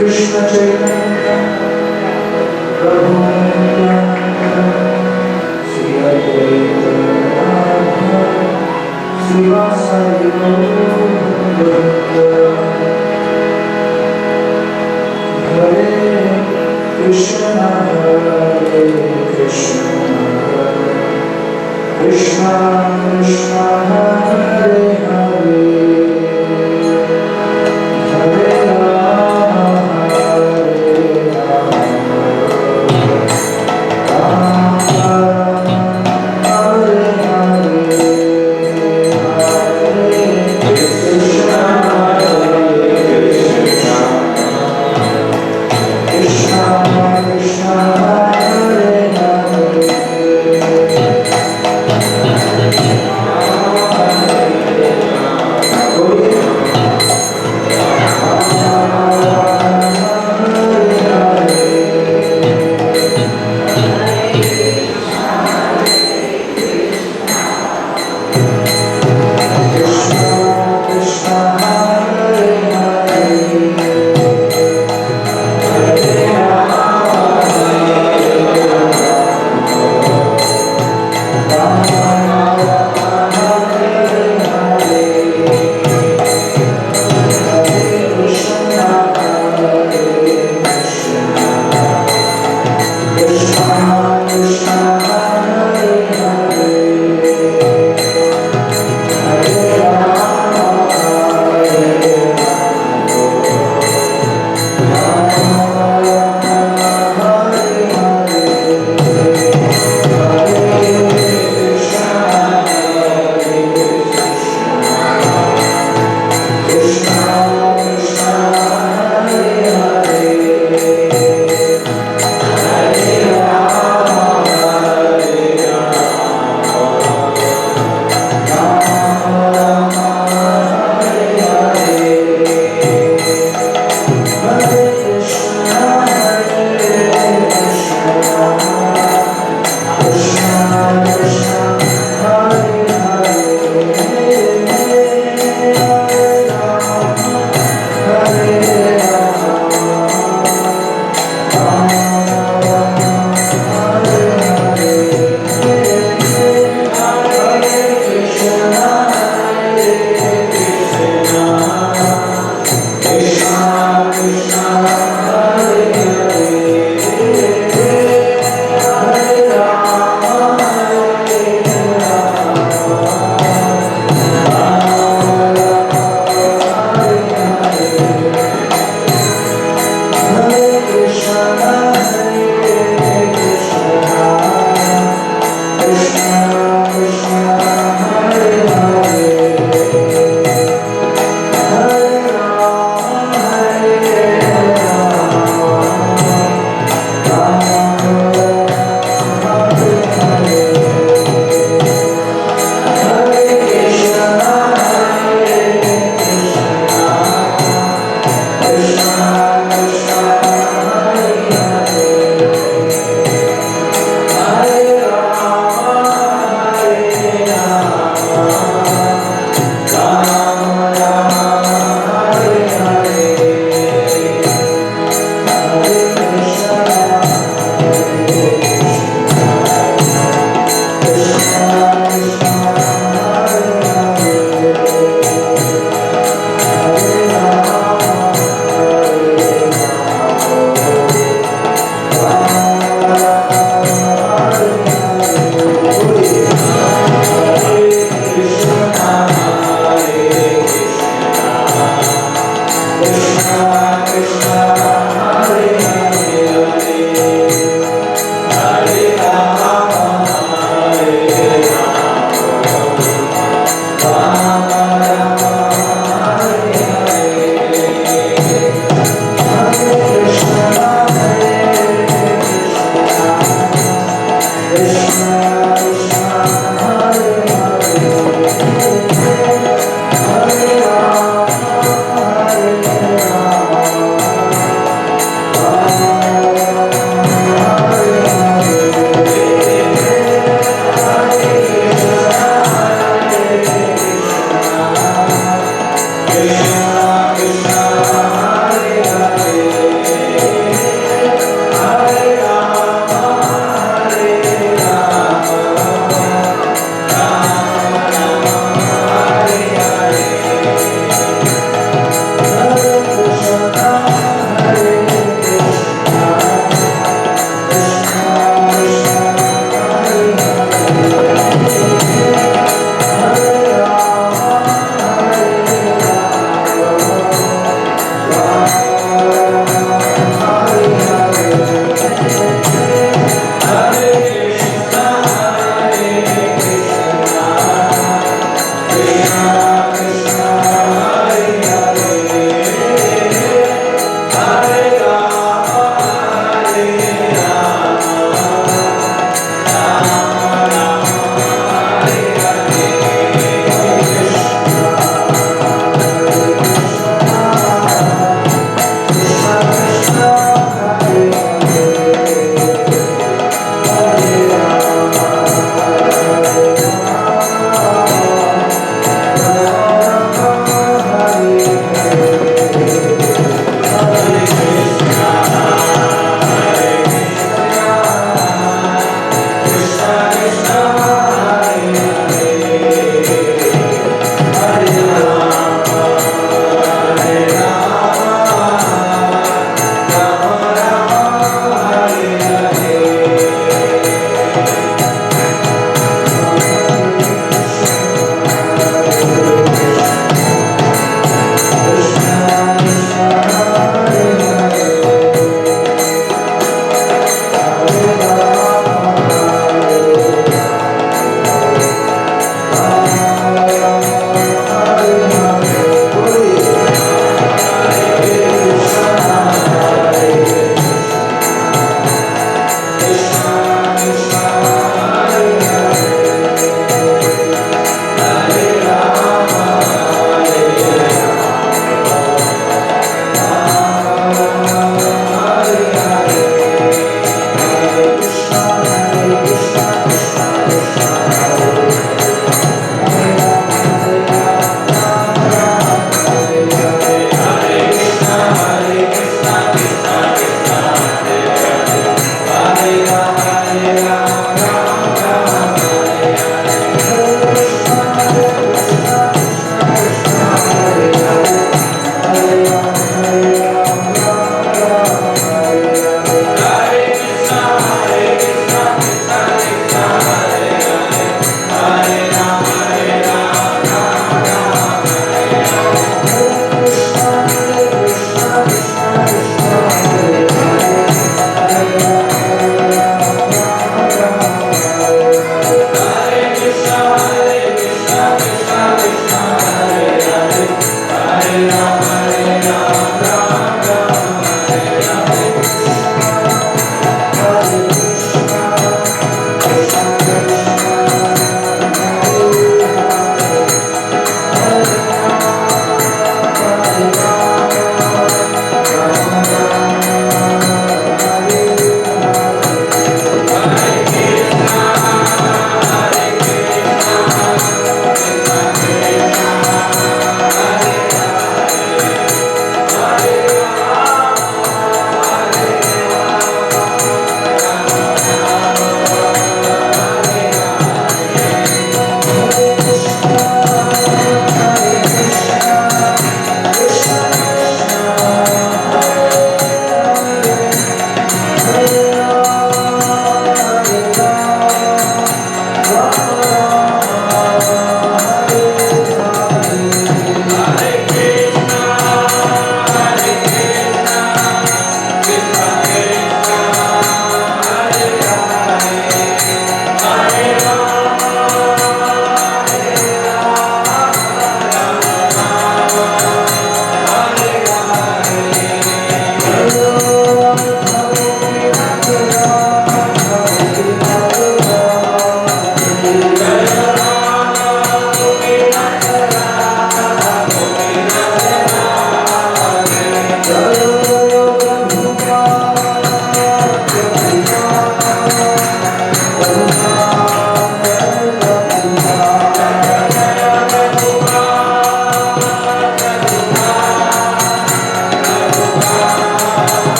Krishna Chaitanya Prabhu Nityananda Sri Advaita Gadadhara Srivasadi Gaura Hare Krishna Krishna Krishna Krishna Hare Hare Hare Rama Hare Rama Rama Hare Hare Hare Krishna Krishna Krishna Hare Hare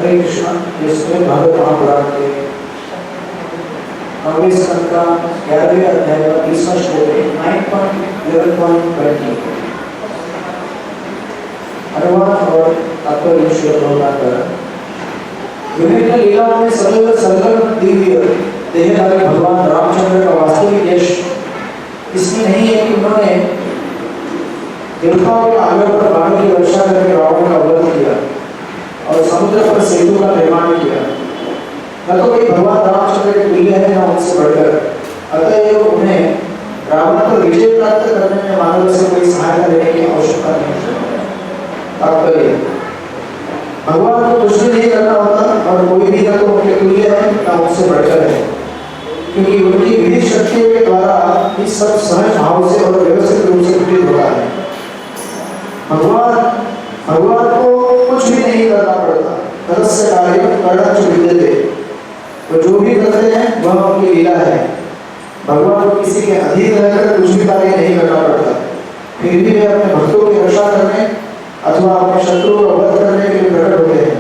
हरे कृष्णा। जिसमें भागवत महापुराण के 9वें स्कंद का 11वें अध्याय का 30वां श्लोक है 9.11.20 अनुवाद और तात्पर्य श्लोक होकर विभिन्न लीलाओं में सरल दिव्य देहधारी भगवान रामचंद्र का वास्तविक यश इसमें नहीं है कि उन्होंने देवताओं के आगे पर बाणों की वर्षा करके रावण का वध किया और समुद्र पर सेतु का निर्माण किया। न तो कोई भगवान रामचंद्र के तुल्य है न उनसे बढ़कर, अतएव उन्हें रावण पर विजय प्राप्त करने में मानव से कोई सहायता लेने की आवश्यकता नहीं। तात्पर्य भगवान को कुछ भी नहीं करना होता और कोई भी न तो उनके तुल्य है न उनसे बढ़कर है, क्योंकि उनकी विधि शक्तियों के द्वारा इस सब सहज भाव से और व्यवस्थित रूप से घटित होता है। भगवान को कुछ भी नहीं करना पड़ता। तदस्य कार्य कर्णच विद्यते, तो जो भी करते हैं वह उनकी लीला है। भगवान को किसी के अधीन रहकर कुछ भी कार्य नहीं करना पड़ता, फिर भी वे अपने भक्तों की रक्षा करने अथवा अपने शत्रुओं का वध करने के लिए प्रकट होते हैं।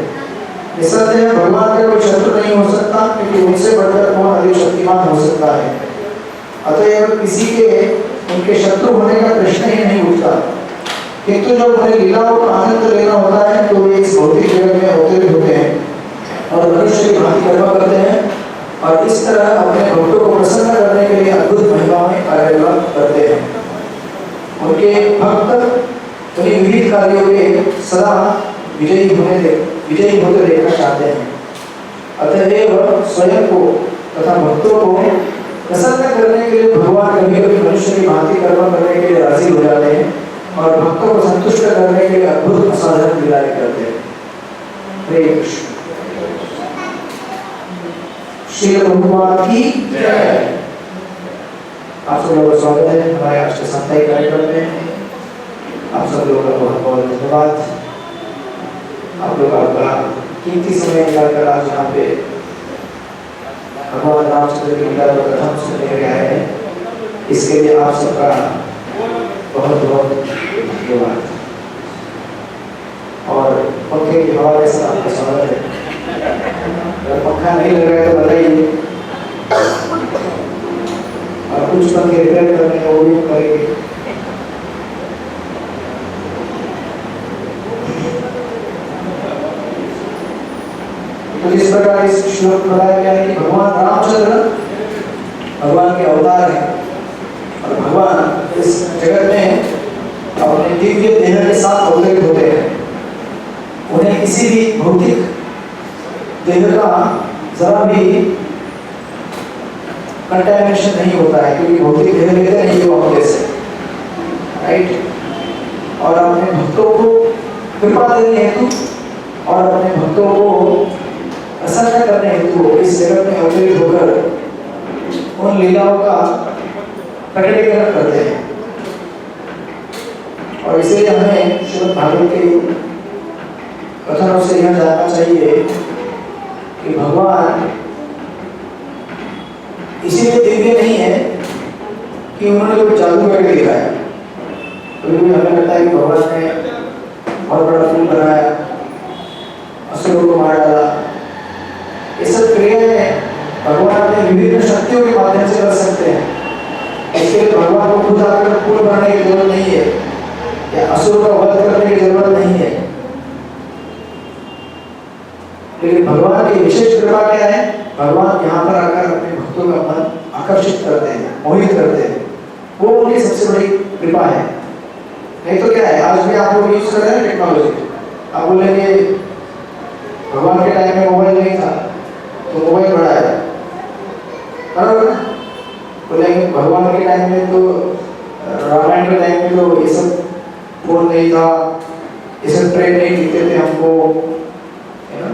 निसंदेह भगवान का कोई शत्रु नहीं हो सकता, क्योंकि उनसे बढ़कर कौन अधिक शक्तिमान हो सकता है। अतएव किसी के उनके शत्रु होने का प्रश्न ही नहीं उठता। किंतु जब उन्हें लीलाओं का आनंद लेना होता है तो वे इस भौतिक जगत में अवतरित होते हैं और मनुष्य की भांति कर्म करते हैं और इस तरह अपने भक्तों को प्रसन्न करने के लिए अद्भुत महिमाएं कार्य करते हैं। उनके भक्त उन्हीं विविध कार्यों के सदा विजयी होते देखना चाहते हैं। अतएव स्वयं को तथा भक्तों को प्रसन्न करने के लिए भगवान कभी कभी मनुष्य की भांति कर्म करने के लिए राजी हो जाते हैं और भक्तों को संतुष्ट करने के लिए अद्भुत असाधारण लीलाएं करते हैं। हरे कृष्ण। श्री भगवान की जय। आप सब लोगों का स्वागत है हमारे आज के साप्ताहिक कार्यक्रम में। आप सब लोगों का बहुत बहुत धन्यवाद। आप लोग आपका कीमती समय निकालकर आज यहाँ पे भगवान रामचंद्र की लीला को कथन सुनने के आए हैं, इसके लिए आप सबका बहुत बहुत धन्यवाद। और पंखे की हवा के साथ आपका स्वागत है। अगर पंखा नहीं लग रहा है तो बताइए, और कुछ पंखे रिपेयर करने का वो भी करेंगे। तो जिस प्रकार इस श्लोक में बताया गया है कि भगवान रामचंद्र भगवान के अवतार हैं और भगवान इस जगत में अपने दिव्य देह के साथ अवतरित होते हैं। उन्हें किसी भी भौतिक देह का जरा भी कंटामिनेशन नहीं होता है, क्योंकि भौतिक देह लेते नहीं वो अपने से, राइट। और अपने भक्तों को कृपा देने हेतु और अपने भक्तों को प्रसन्न करने हेतु इस जगत में अवतरित होकर उन लीलाओं का प्रकटीकरण करते हैं। और इसलिए हमें श्रीमद् भागवत के कथनों से यह जानना चाहिए कि भगवान इसीलिए दिव्य नहीं है कि उन्होंने कोई जादू करके दिखाया। कभी कभी हमें लगता है कि भगवान ने बहुत बड़ा पुल बनाया, असुरों को मार डाला। ये सब क्रियाएं भगवान अपने विभिन्न शक्तियों के माध्यम से कर सकते हैं। इसके लिए भगवान को खुद आकर पुल बनाने की जरूरत नहीं है या असुरों का वध करने की जरूरत नहीं है। लेकिन भगवान की विशेष कृपा क्या है? भगवान यहाँ पर आकर अपने भक्तों का मन आकर्षित करते हैं, मोहित करते हैं। वो उनकी सबसे बड़ी कृपा है। नहीं तो क्या है, आज भी आप लोग यूज कर रहे हैं टेक्नोलॉजी। आप बोलेंगे भगवान के टाइम में मोबाइल नहीं था तो मोबाइल बड़ा है, बराबर। बोलेंगे भगवान के टाइम में तो, रामायण के टाइम में तो ये सब फोन नहीं था, ये सब ट्रेन नहीं दिखते थे हमको, है ना।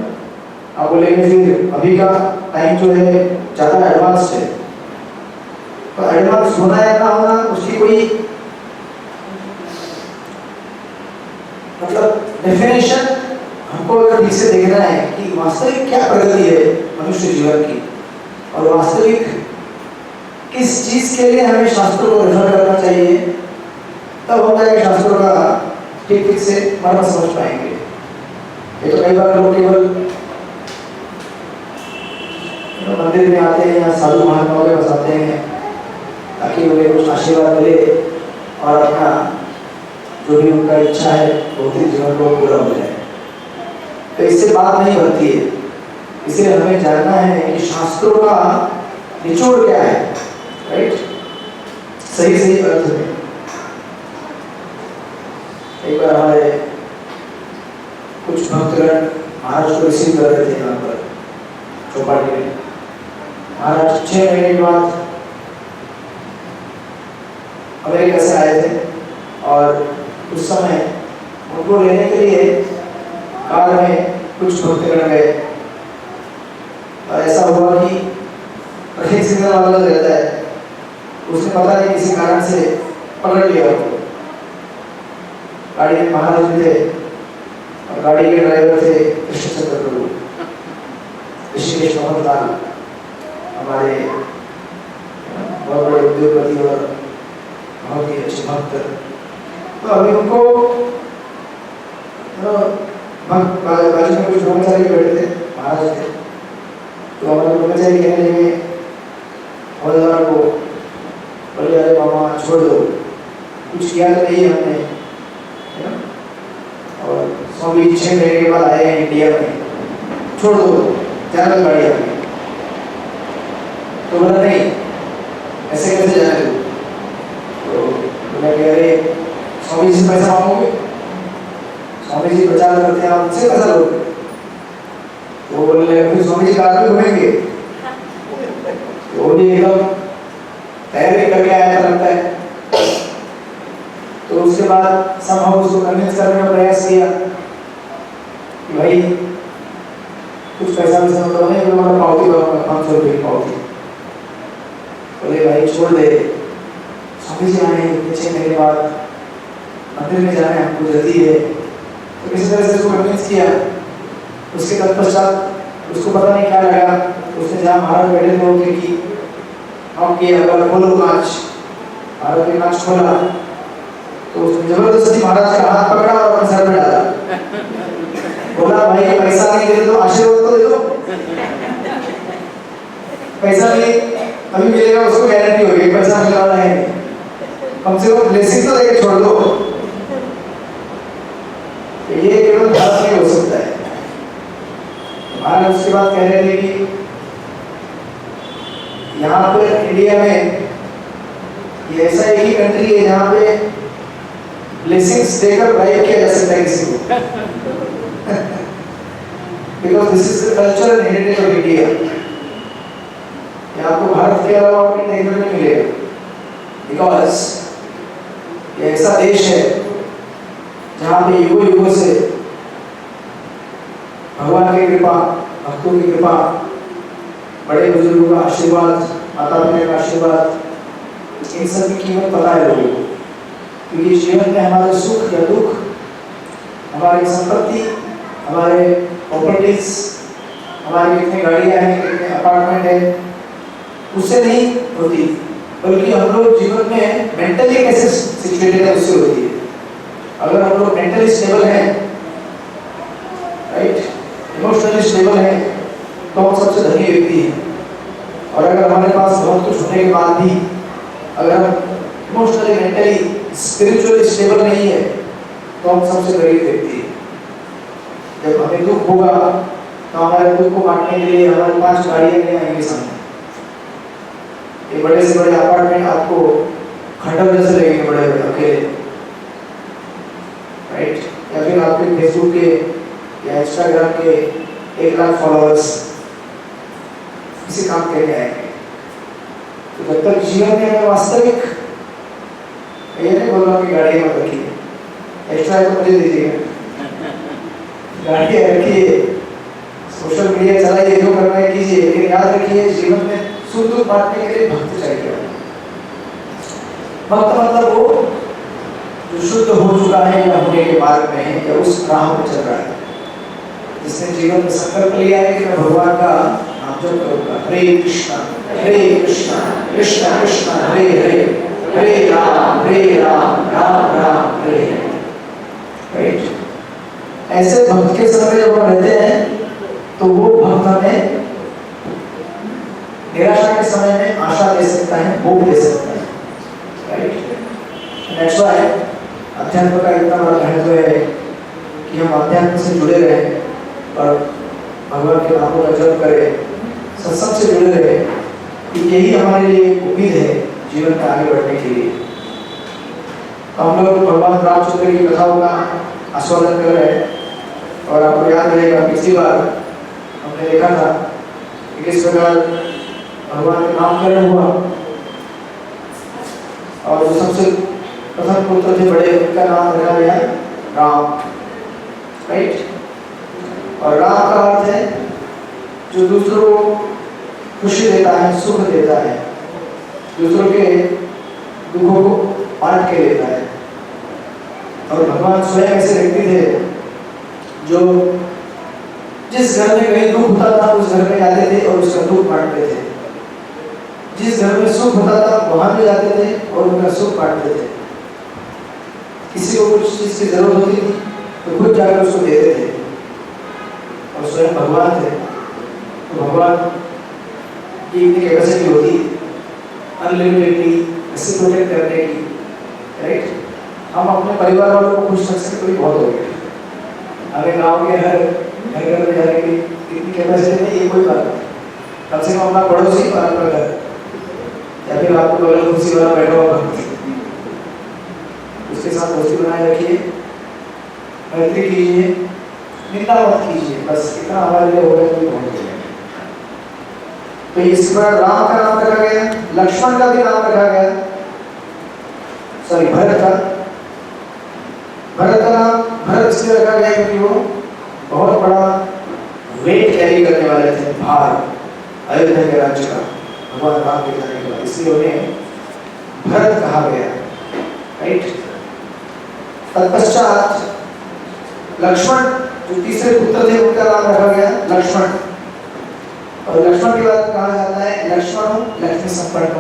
आप बोलेंगे फिर अभी का टाइम जो है ज़्यादा एडवांस है, तो एडवांस होना है ना होना उसकी कोई मतलब डेफिनेशन हमको अगर ठीक से देखना है कि वास्तविक क्या प्रगति है मनुष्य जीवन की और वास्तविक किस चीज के लिए हमें शास्त्रों को रेफर करना चाहिए, तब हम जाके शास्त्रों का ठीक से मर्म समझ पाएंगे। ये तो कई बार लोग केवल तो मंदिर में आते हैं या साधु महात्माओं के पास आते हैं ताकि उन्हें कुछ आशीर्वाद मिले और अपना जो भी उनका इच्छा है भौतिक जीवन को पूरा हो जाए। तो इससे बात नहीं बनती है। इसलिए हमें जानना है कि शास्त्रों का निचोड़ क्या है, राइट, सही सही अर्थ में। एक बार हमारे कुछ भक्तगण महाराज को रिसीव कर रहे थे यहाँ पर चौपाटी में। महाराज 6 महीने के बाद अमेरिका से आए थे और उस समय उनको लेने के लिए कार में कुछ भक्तगण गए और ऐसा हुआ कि ट्रैफिक सिग्नल वाला रहता है, उसने पता नहीं किसी कारण से पकड़ लिया उनको। गाड़ी में महाराज भी थे और गाड़ी के ड्राइवर थे कृष्णचंद्र प्रभु, ऋषिकेश मोहन लाल, हमारे बहुत बड़े उद्योगपति और बहुत ही अच्छे भक्त। तो अभी उनको बाजू में कुछ ब्रह्मचारी बैठे थे, महाराज थे, तो हमारे ब्रह्मचारी कहने लगे हवलदार को, बोले अरे मामा छोड़ दो, कुछ किया तो नहीं हमने, है ना, और स्वामी 6 महीने के बाद आए हैं इंडिया में, छोड़ दो, जाने दो गाड़ी हमें। तो बोला नहीं, ऐसे कैसे जाने दो। तो बोला कि अरे स्वामी जी से पैसा मांगोगे, स्वामी जी प्रचार करते हैं, आप उनसे पैसा लोगे। तो बोले फिर स्वामी जी कार में घूमेंगे, वो भी एकदम तैयारी करके आया था लगता है। तो उसके बाद सब हम उसको कन्विंस करने का प्रयास किया कि भाई कुछ पैसा वैसा मतलब नहीं, बोला पावती दो, 500 रुपये की पावती। बोले भाई छोड़ दे, स्वामी जी आए 6 महीने बाद, मंदिर में जाना है हमको, जल्दी है। तो किसी तरह से उसको कन्विंस किया। उसके तत्पश्चात उसको पता नहीं क्या लगा, उसने जहाँ महाराज बैठे थे उनके की हम किया, खोलो कांच, महाराज ने कांच खोला तो उसने जबरदस्ती महाराज का हाथ पकड़ा और अपने सर पे डाला। बोला भाई पैसा नहीं दे तो आशीर्वाद तो दे दो। पैसा नहीं अभी मिलेगा, उसको गारंटी होगी पैसा मिलने वाला है, कम से कम ब्लेसिंग तो देके छोड़ दो। ये केवल भारत में हो सकता है। महाराज उसके बाद कह रहे थे कि यहाँ पर इंडिया में ये ऐसा एक ही कंट्री है जहाँ पे ब्लेसिंग्स देकर ब्राइब किया जा सकता है किसी को, because this is the culture and heritage of India. ये आपको भारत के अलावा और कहीं देखने नहीं मिलेगा, बिकॉज ये ऐसा देश है जहाँ पे युगों युगों से भगवान की कृपा, भक्तों की कृपा, बड़े बुजुर्गों का आशीर्वाद, माता पिता का आशीर्वाद, इन सब की कीमत पता है लोगों को। क्योंकि जीवन में हमारे सुख या दुख, हमारी संपत्ति, हमारे प्रॉपर्टीज, हमारी कितनी गाड़ियाँ हैं, कितने अपार्टमेंट है, उससे नहीं होती, बल्कि हम लोग जीवन में मेंटली कैसे सिचुएटेड है उससे होती है। अगर हम लोग मेंटली स्टेबल हैं, राइट, इमोशनली स्टेबल है, तो हम सबसे धनी व्यक्ति हैं। और अगर हमारे पास बहुत कुछ होने के बाद भी अगर हम इमोशनली, मेंटली, स्पिरिचुअली स्टेबल नहीं है, तो हम सबसे गरीब व्यक्ति हैं। जब हमें दुख होगा तो हमारे दुख को बांटने के लिए हमारे 5 गाड़ियाँ नहीं आएंगी सामने। ये बड़े से बड़े अपार्टमेंट आपको खंडर जैसे लगेंगे, बड़े बड़े अकेले, राइट। या फिर आपके फेसबुक के या इंस्टाग्राम के 1 लाख फॉलोअर्स किसी काम के लिए आएंगे। तो जब तक जीवन में हमें वास्तविक, ये नहीं बोल रहा कि गाड़ियाँ मत रखिए, एक्स्ट्रा तो मुझे दीजिएगा, गाड़ियाँ रखिए, सोशल मीडिया चलाइए, जो करना है कीजिए, लेकिन याद रखिए जीवन में सुख दुख बांटने के लिए भक्त चाहिए। भक्त मतलब वो जो शुद्ध हो चुका है या होने के मार्ग में है या उस राह पर चल रहा है, जिसने जीवन में संकल्प लिया है कि मैं भगवान का नाम जप करूंगा। हरे कृष्णा कृष्ण कृष्ण हरे हरे, हरे राम राम राम हरे हरे, राइट। ऐसे भक्त के संग जब हम रहते हैं तो वो भक्त हमें निराशा के समय में आशा दे सकता है, होप दे सकता है, राइट। नेक्स्ट है अध्यात्म का इतना बड़ा महत्व है कि हम अध्यात्म से जुड़े रहें और भगवान के नामों का जप करें, सत्संग से जुड़े रहें, कि यही हमारे लिए उम्मीद है जीवन में आगे बढ़ने के लिए। हम लोग भगवान रामचंद्र की कथाओं का आस्वादन कर रहे हैं और आपको याद रहेगा पिछली बार हमने देखा था कि किस प्रकार भगवान के नामकरण हुआ और जो सबसे प्रथम पुत्र थे बड़े, उनका नाम रखा गया राम, राइट। और राम का अर्थ है जो दूसरों को खुशी देता है, सुख देता है, दूसरों के दुखों को बांट के लेता है। और भगवान स्वयं ऐसे व्यक्ति थे जो जिस घर में कहीं दुख होता था उस घर में आते थे और उसका दुख बांटते थे, जिस घर में सुख होता था वहां भी जाते थे और उनका सुख बांटते थे। किसी को कुछ चीज की जरूरत होती थी तो खुद जाकर उसको देते थे, और स्वयं भगवान थे। तो भगवान की इतनी कैपेसिटी होती अनलिमिटेडली रेसिप्रोकेट करने की, राइट। हम अपने परिवार वालों को खुश रख सकते तो बहुत हो गया। हमें गाँव के हर घर में जाने की इतनी कैपेसिटी नहीं, ये कोई बात नहीं। कम से कम अपना पड़ोसी और अपना घर, या फिर आपको बगल कुर्सी वाला बैठा हुआ उसके साथ दोस्ती बनाए रखिए, मैत्री कीजिए, निंदा मत कीजिए, बस इतना हमारे लिए हो गया तो बहुत हो गया। तो इस पर राम का नाम रखा गया, लक्ष्मण का भी नाम रखा गया, सॉरी भरत का नाम भरत इसलिए रखा गया क्योंकि वो बहुत बड़ा वेट कैरी करने वाले थे, भार अयोध्या के राज्य का भगवान राम के जाने के बाद, इसलिए उन्हें भरत कहा गया, राइट। तत्पश्चात लक्ष्मण जो तीसरे पुत्र थे उनका नाम रखा गया लक्ष्मण, और लक्ष्मण के बाद कहा जाता है लक्ष्मण लक्ष्मी संपन्न।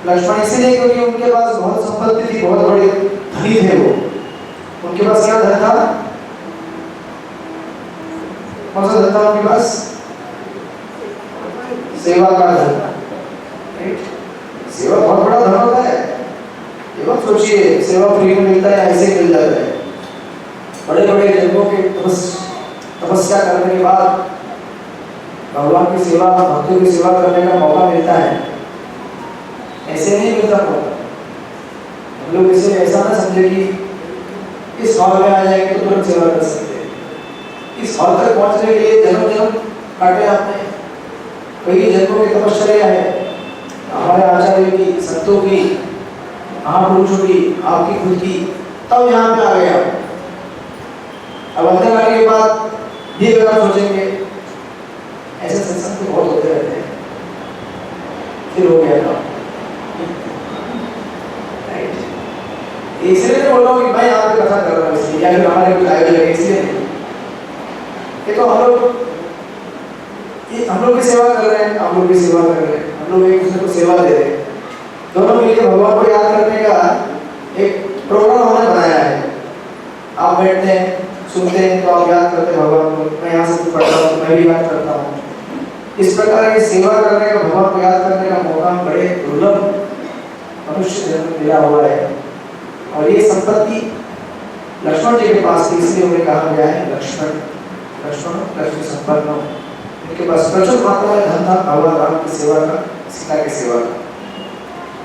लक्ष्मण इसलिए क्योंकि उनके पास बहुत संपत्ति थी, बहुत बड़े धनी थे वो। उनके पास क्या धन था? कौन सा धन था उनके पास? सेवा का धन, राइट। सेवा बहुत बड़ा धन होता है, ये बात सोचिए, सेवा फ्री में मिलता है ऐसे मिल जाता है। बड़े बड़े जन्मों के तपस्या करने के बाद भगवान की सेवा, भक्तों की सेवा करने का मौका मिलता है, ऐसे नहीं मिलता मौका। हम लोग इसे ऐसा ना समझे कि इस हॉल में आ जाएंगे तो तुरंत सेवा कर सकते हैं। इस हॉल तक पहुंचने के लिए जन्म जन्म काटे आपने, कई जन्मों की तपस्या है, हमारे आचार्य की, संतों की, महापुरुषों की, आपकी खुद की, तब यहाँ पे आ गए आप। अब अंदर आने के बाद ये अगर आप सोचेंगे ऐसे सत्संग तो बहुत होते रहते हैं, फिर हो गया था, राइट। इसलिए तो बोल रहा हूँ कि मैं यहाँ पे कथा कर रहा हूँ इसलिए, या फिर हमारे कुछ आयोजन लगे इसलिए नहीं। ये तो हम लोग भी सेवा कर रहे हैं, हम लोग भी सेवा कर रहे हैं, हम लोग एक दूसरे को सेवा दे रहे हैं, दोनों मिलकर भगवान को याद करने का एक प्रोग्राम हमने बनाया है। आप बैठते हैं, सुनते हैं तो आप याद करते हैं भगवान को, मैं यहाँ से कुछ पढ़ता हूँ तो मैं भी याद करता हूँ। इस प्रकार की सेवा करने का, भगवान को याद करने का मौका बड़े दुर्लभ मनुष्य जन्म मिला हुआ है, और ये संपत्ति लक्ष्मण जी के पास थी, इसलिए उन्हें कहा गया है लक्ष्मण लक्ष्मी संपन्न। इनके पास प्रचुर मात्रा में धन था भगवान राम की सेवा का, सीता की सेवा का।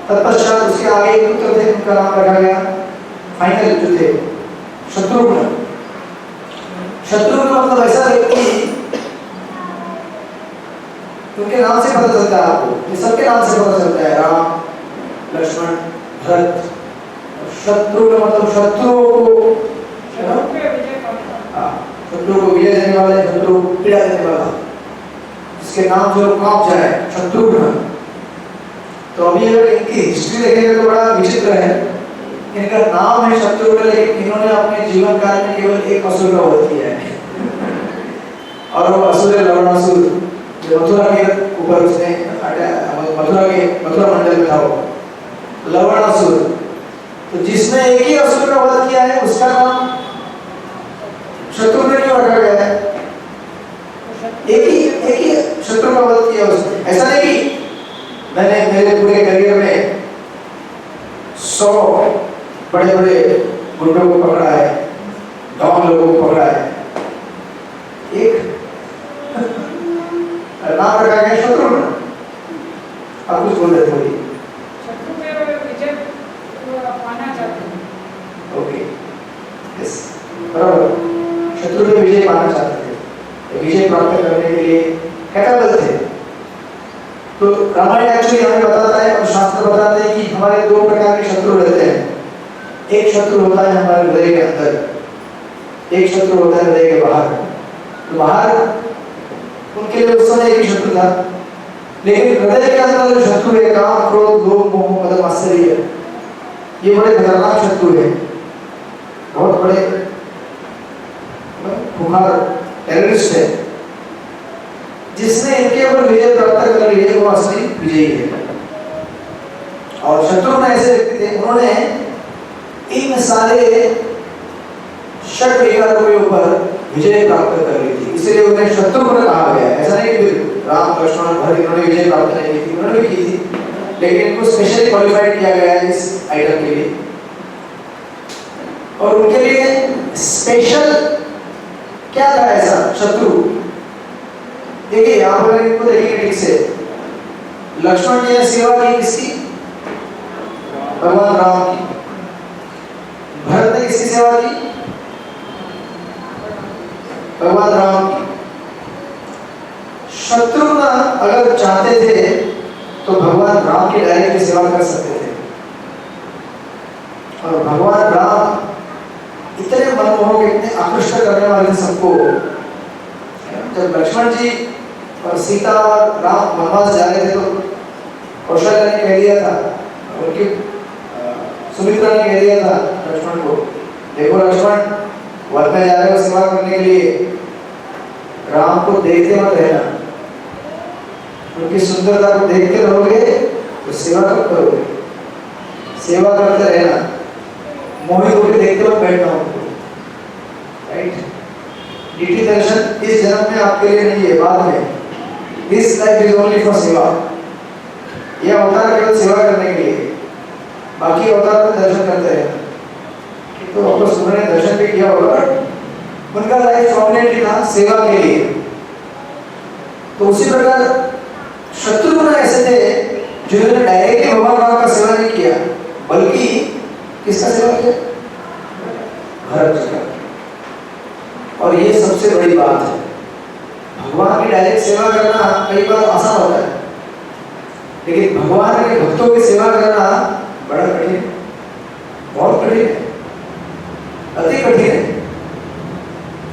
तत्पश्चात उसके आगे एक पुत्र थे, उनका नाम रखा गया फाइनल जो थे शत्रुघ्न। शत्रुघ्न मतलब ऐसा व्यक्ति, उनके नाम से पता चलता है आपको, ये सबके नाम से पता चलता है, राम लक्ष्मण भरत। शत्रुघ्न मतलब शत्रुओं को, शत्रु को विजय देने वाले, शत्रु को पीड़ा देने वाला, जिसके नाम जो कांप जाए, शत्रुघ्न। तो अभी अगर इनकी हिस्ट्री देखेंगे तो बड़ा विचित्र है, इनका नाम है शत्रुघ्न, लेकिन इन्होंने अपने जीवन काल में केवल एक असुर का वध किया है, और वो असुर है लवणासुर, जो मथुरा के ऊपर उसने मथुरा मंडल में था वो लवणासुर। तो जिसने एक ही असुर का वध किया है उसका नाम शत्रुघ्न क्यों रखा गया है? एक ही शत्रु का वध किया उसने, ऐसा नहीं कि मैंने मेरे पूरे करियर में 100 बड़े बड़े गुंडों को पकड़ा है, डॉन लोगों को पकड़ा है, एक नाम रखा गया शत्रुघ्न। आप कुछ बोल रहे थे? शत्रु में विजय पाना चाहते हैं। ओके, यस, बराबर। शत्रु में विजय पाना चाहते थे, विजय प्राप्त करने के लिए कैपेबल थे। तो रामायण एक्चुअली हमें बताता है और शास्त्र बताते हैं कि हमारे 2 प्रकार के शत्रु रहते हैं। एक शत्रु होता है हमारे हृदय के अंदर, एक शत्रु होता है हृदय के बाहर। तो बाहर उनके लिए उस समय एक ही शत्रु था, लेकिन हृदय के अंदर जो शत्रु है, काम, क्रोध, लोभ, मोह, मद, मात्सर्य, ये बड़े खतरनाक शत्रु है, बहुत बड़े खुमार टेररिस्ट है। जिसने इनके ऊपर विजय प्राप्त कर ली है वो असली विजयी है। और शत्रुघ्न ऐसे व्यक्ति थे, उन्होंने इन सारे षट विकारों के ऊपर विजय प्राप्त कर ली थी, इसलिए उन्हें शत्रुघ्न कहा गया। ऐसा नहीं कि राम, लक्ष्मण, भरत इन्होंने विजय प्राप्त नहीं की थी, उन्होंने भी की थी, लेकिन इनको स्पेशली क्वालिफाइड किया गया है इस आइटम के लिए। और उनके लिए स्पेशल क्या था ऐसा शत्रु? देखिए यहाँ पर इनको देखिए ठीक से, लक्ष्मण ने सेवा की किसकी? भगवान राम की। भरत ने किसकी सेवा की? भगवान राम की। शत्रुघ्न अगर चाहते थे तो भगवान राम की डायरेक्ट सेवा कर सकते थे। और भगवान राम इतने मनमोहक, इतने आकृष्ट करने वाले थे सबको। जब लक्ष्मण जी और सीता और राम वनवास जा रहे थे तो कौशल्या ने कह दिया था, उनकी सुमित्रा ने कह दिया था लक्ष्मण को, देखो लक्ष्मण, वन में जा रहे हो सेवा करने के लिए, राम को देखते मत रहना, उनकी सुंदरता को देखते रहोगे तो सेवा कब करोगे? सेवा करते रहना, मोहित होकर देखते मत बैठना उनको, राइट? डीटी दर्शन इस जन्म में आपके लिए नहीं है, बाद में। This life is only for सेवा। यह अवतार केवल सेवा करने के लिए, बाकी अवतार में दर्शन करते रहना। तो आपको सुनने दर्शन भी किया होगा, उनका लाइफ फॉर्मेलिटी था सेवा के लिए। तो उसी प्रकार शत्रुघ्न ऐसे थे जिन्होंने डायरेक्टली भगवान राम का सेवा नहीं किया, बल्कि किसका सेवा किया? भरत जी का। और ये सबसे बड़ी बात है, भगवान की डायरेक्ट सेवा करना कई बार आसान होता है, लेकिन भगवान के भक्तों की सेवा करना बड़ा कठिन है, बहुत कठिन है, अति कठिन है।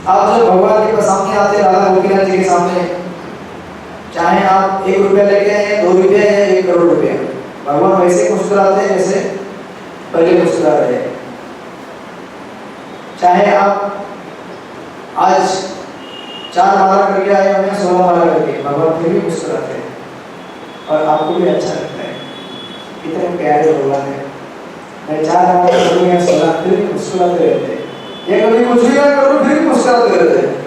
आप जब भगवान के सामने आते हैं, राधा गोपीनाथ जी के सामने, चाहे आप 1 रुपया लेके आए, 2 रुपया या 1 करोड़ रुपया, भगवान वैसे मुस्कुराते हैं जैसे पहले मुस्कुरा रहे हैं। चाहे आप आज 4 माला करके आए होंगे, 16 माला करके, भगवान फिर भी मुस्कुराते हैं और आपको भी अच्छा लगता है, इतने प्यारे भगवान है। मैं 4 माला करूँगा, 16 फिर भी मुस्कुराते रहते हैं, या कभी कुछ भी ना करूँ फिर भी मुस्कुराते रहते हैं।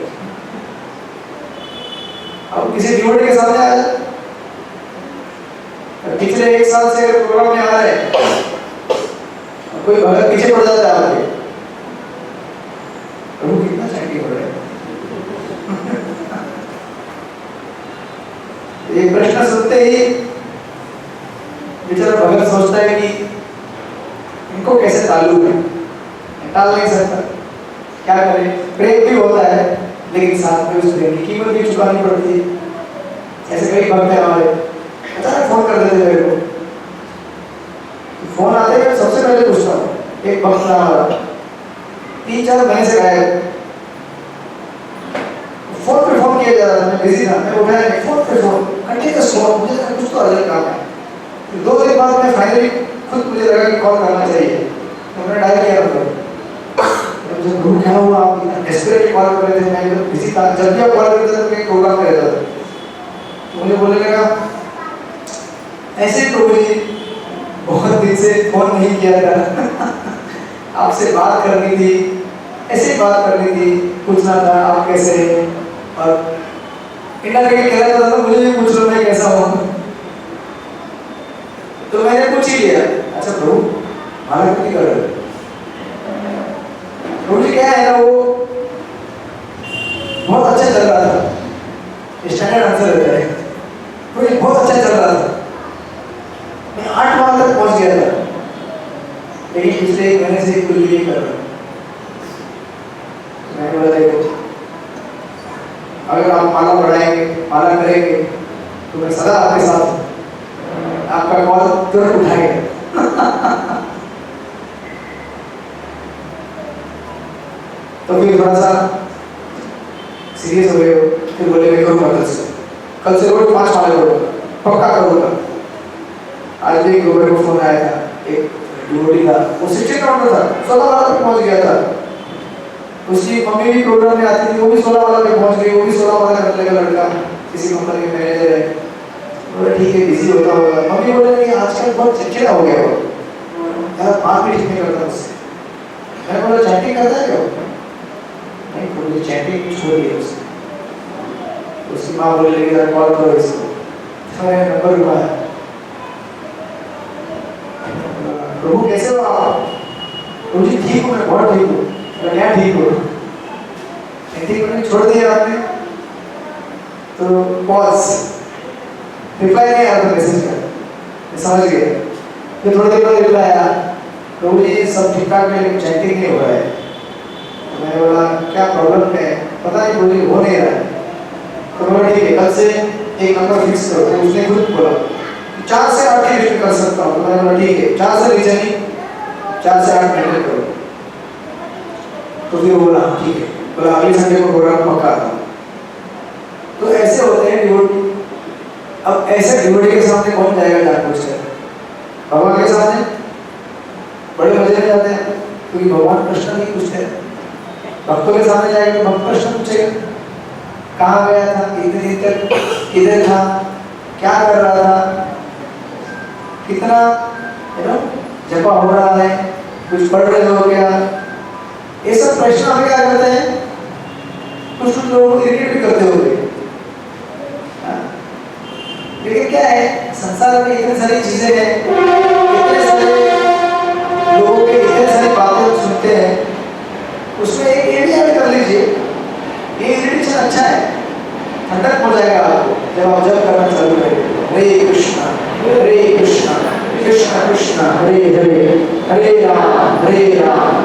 अब किसी डिवोटी के सामने आ जाए, पिछले 1 साल से प्रोग्राम में आ रहा है, कोई भगत पीछे पड़ जाता है आपके, प्रभु कितना चंकी हो रहा है। ये प्रश्न सुनते ही बेचारा भगत सोचता है कि इनको कैसे ताल्लुक है, टाल नहीं सकता, क्या करें? प्रेम भी होता है, लेकिन साथ में उस प्रेम की कीमत भी चुकानी पड़ती है। ऐसे कई भक्त हैं हमारे, अचानक फोन कर देते मेरे को, फोन आते हैं सबसे पहले पूछता हूँ। एक भक्त था हमारा, 3-4 महीने से गायब, फोन पे फोन किया जा रहा था, मैं बिजी था, मैं उठाया नहीं, फोन पे फोन कंटिन्यूअस फोन, मुझे लगा कुछ तो अर्जेंट काम है। फिर 2 दिन बाद में फाइनली खुद मुझे लगा कि कॉल करना चाहिए, तो मैंने डायल किया उनको। मुझे ग्रुप क्या हुआ, आप इतना डेस्परेटली कॉल कर रहे थे, मैं एकदम बिजी था, जब भी आप कॉल करते थे तो मैं प्रोग्राम में रहता था। तो मुझे बोलने लगा, ऐसे प्रभु जी बहुत दिन से फोन नहीं किया था, आपसे बात करनी थी, ऐसे ही बात करनी थी, पूछना था आप कैसे हैं। और इंडिया क्रिकेट खेला जाता था, मुझे भी पूछ लो मैं कैसा हूँ। तो मैंने पूछ ही लिया, अच्छा प्रभु हमारा क्यों नहीं कर रहे? प्रभु जी क्या है ना, वो बहुत अच्छा चल रहा था, स्टैंडर्ड आंसर देता है, तो बहुत अच्छा चल रहा था, मैं 8 माह तक पहुंच गया था, लेकिन पिछले 1 महीने से कुछ भी नहीं कर रहा। मैंने बोला देखो, अगर आप माला बढ़ाएंगे, माला करेंगे, तो मैं सदा आपके साथ हूं, आपका कॉल तुरंत उठाएगा। तो फिर थोड़ा सा सीरियस हो गए, फिर बोले मैं करूँगा कल से रोज 5 माला करूँगा, पक्का करूँगा। आज भी गोबर को फोन आया था, एक डिवोटी था, वो 16 राउंड था, 16 वाला पे पहुंच गया था। उसकी मम्मी भी प्रोग्राम में आती थी, वो भी 16 वाला पे पहुंच गई, वो भी 16 वाला करने लगा लड़का, किसी कंपनी के मैनेजर है। बोले ठीक है, बिजी होता होगा। मम्मी बोले नहीं आजकल बहुत चिड़चिड़ा हो गया वो, यार बात भी ठीक नहीं करता उससे। मैं बोला चैटिंग करता है क्या? नहीं, बोले चैटिंग छोड़ दिया उसने। उसकी माँ बोले लगी यार कॉल करो इसको, मेरा नंबर हुआ है। प्रभु कैसे हो आप? प्रभु जी ठीक हूँ, मैं बहुत ठीक हूँ। क्या ठीक हो? ठीक होने छोड़ दिया आपने? तो पॉज, रिप्लाई नहीं आया था मैसेज का, मैं समझ गया। फिर थोड़ी देर बाद रिप्लाई आया, प्रभु जी सब ठीक ठाक है लेकिन चैटिंग नहीं हो रहा है। तो मैंने बोला क्या प्रॉब्लम है? पता नहीं प्रभु जी हो नहीं रहा है। तो बोला ठीक है, कल से एक नंबर फिक्स करो। तो उसने खुद बोला 4 से 8 की लिस्ट कर सकता हूँ। तो मैंने बोला ठीक है, 4 से नीचे नहीं, 4 से 8 मिनट करो। तो फिर बोला ठीक है, बोला अगले संडे को प्रोग्राम पक्का था। तो ऐसे होते हैं डिवोटी। अब ऐसे डिवोटी के सामने कौन जाएगा जानबूझकर? भगवान के सामने बड़े मजे में जाते हैं, क्योंकि भगवान प्रश्न नहीं पूछते। भक्तों के सामने जाएगा तो भक्त प्रश्न पूछेगा, कहाँ गया था इतने दिन तक, किधर था, क्या कर रहा था, कितना जपा हो रहा है, कुछ पढ़ रहे हो क्या? ये सब प्रश्न हमें क्या करते हैं, कुछ लोगों को इरिटेट भी करते होंगे। लेकिन क्या है, संसार में इतनी सारी चीजें हैं, इतने सारे लोगों के इतने सारी बातें सुनते हैं, उसमें एक ये भी ऐड कर लीजिए, ये इरिटेशन अच्छा है, ठंडक हो जाएगा आपको जब आप जप करना चालू करेंगे। हरे कृष्णा कृष्ण कृष्ण हरे हरे, हरे राम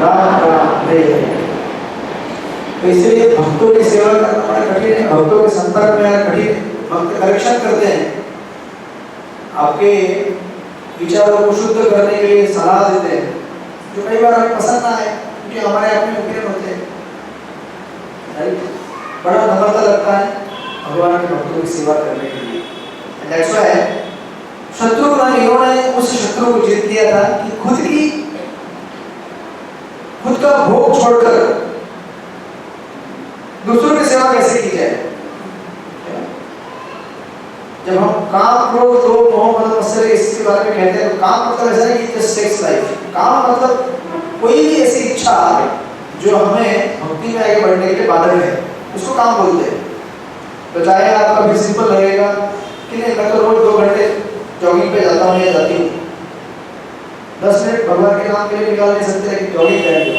राम राम हरे हरे। तो इसलिए भक्तों की सेवा करना बड़ा कठिन है, भक्तों के संपर्क में आना कठिन है। भक्त करेक्शन करते हैं, आपके विचारों को शुद्ध करने के लिए सलाह देते हैं, जो कई बार हमें पसंद ना आए, क्योंकि हमारे अपने ओपिनियन होते हैं। राइट, बड़ा नम्रता लगता है भगवान के भक्तों की सेवा करने के लिए। दैट्स व्हाई शत्रुघ्न इन्होंने उस शत्रु को जीत लिया था कि खुद का भोग छोड़कर दूसरों की सेवा कैसे की जाए। जब हम काम क्रोध लोभ मोह मद मत्सर इसके बारे में कहते हैं, तो काम मतलब ऐसा नहीं कि सेक्स लाइफ, काम मतलब कोई भी ऐसी इच्छा जो हमें भक्ति में आगे बढ़ने के लिए बाधक है, उसको काम बोलते हैं। तो चाहे आपका भी सिंपल लगेगा कि नहीं, मैं तो रोज 2 घंटे जॉगिंग पे जाता हूँ या जाती हूँ, 10 मिनट भगवान के नाम के लिए निकाल नहीं सकते, लेकिन जॉगिंग करेंगे।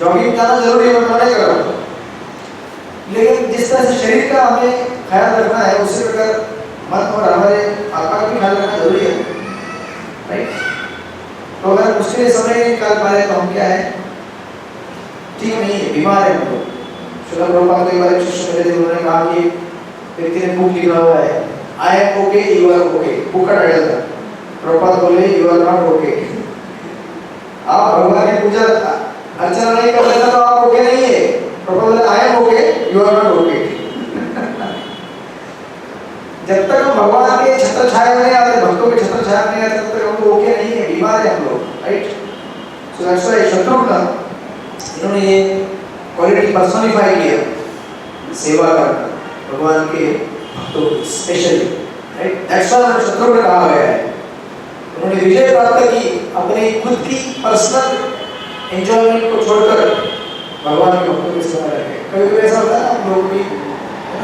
जॉगिंग जाना जरूरी है, मैं मना कर रहा हूँ, लेकिन जिस तरह से शरीर का हमें ख्याल रखना है, उसी प्रकार मन और हमारे आत्मा का भी ख्याल रखना जरूरी है। राइट, तो अगर उसके लिए समय नहीं निकाल पा रहे तो हम क्या है, ठीक नहीं है, बीमार है हम लोग। श्रील प्रभुपाद के बारे में शिष्य मिले थे, उन्होंने कहा कि व्यक्ति ने बुक लिखा हुआ है, I am okay you are okay, book का टाइटल था। प्रभुपाद बोले यू आर नॉट ओके। आप भगवान की पूजा अर्चना नहीं कर लेते तो आप ओके नहीं है। प्रभुपाद बोले I am okay you are not okay. जब तक हम भगवान के छत्र छाया में नहीं आते, भक्तों के छत्र छाया में नहीं आते, तब तक हम ओके नहीं है, बीमार है हम लोग। Right, so that's why Shatrughna इन्होंने ये क्वालिटी पर्सोनिफाई किया, सेवा करना भगवान के भक्तों की specially. Right, that's why Shatrughna कहा गया है। उन्होंने विजय प्राप्त की अपने खुद की पर्सनल एंजॉयमेंट को छोड़कर भगवान के भक्तों की सेवा करके। कभी कभी ऐसा होता है ना, हम लोग भी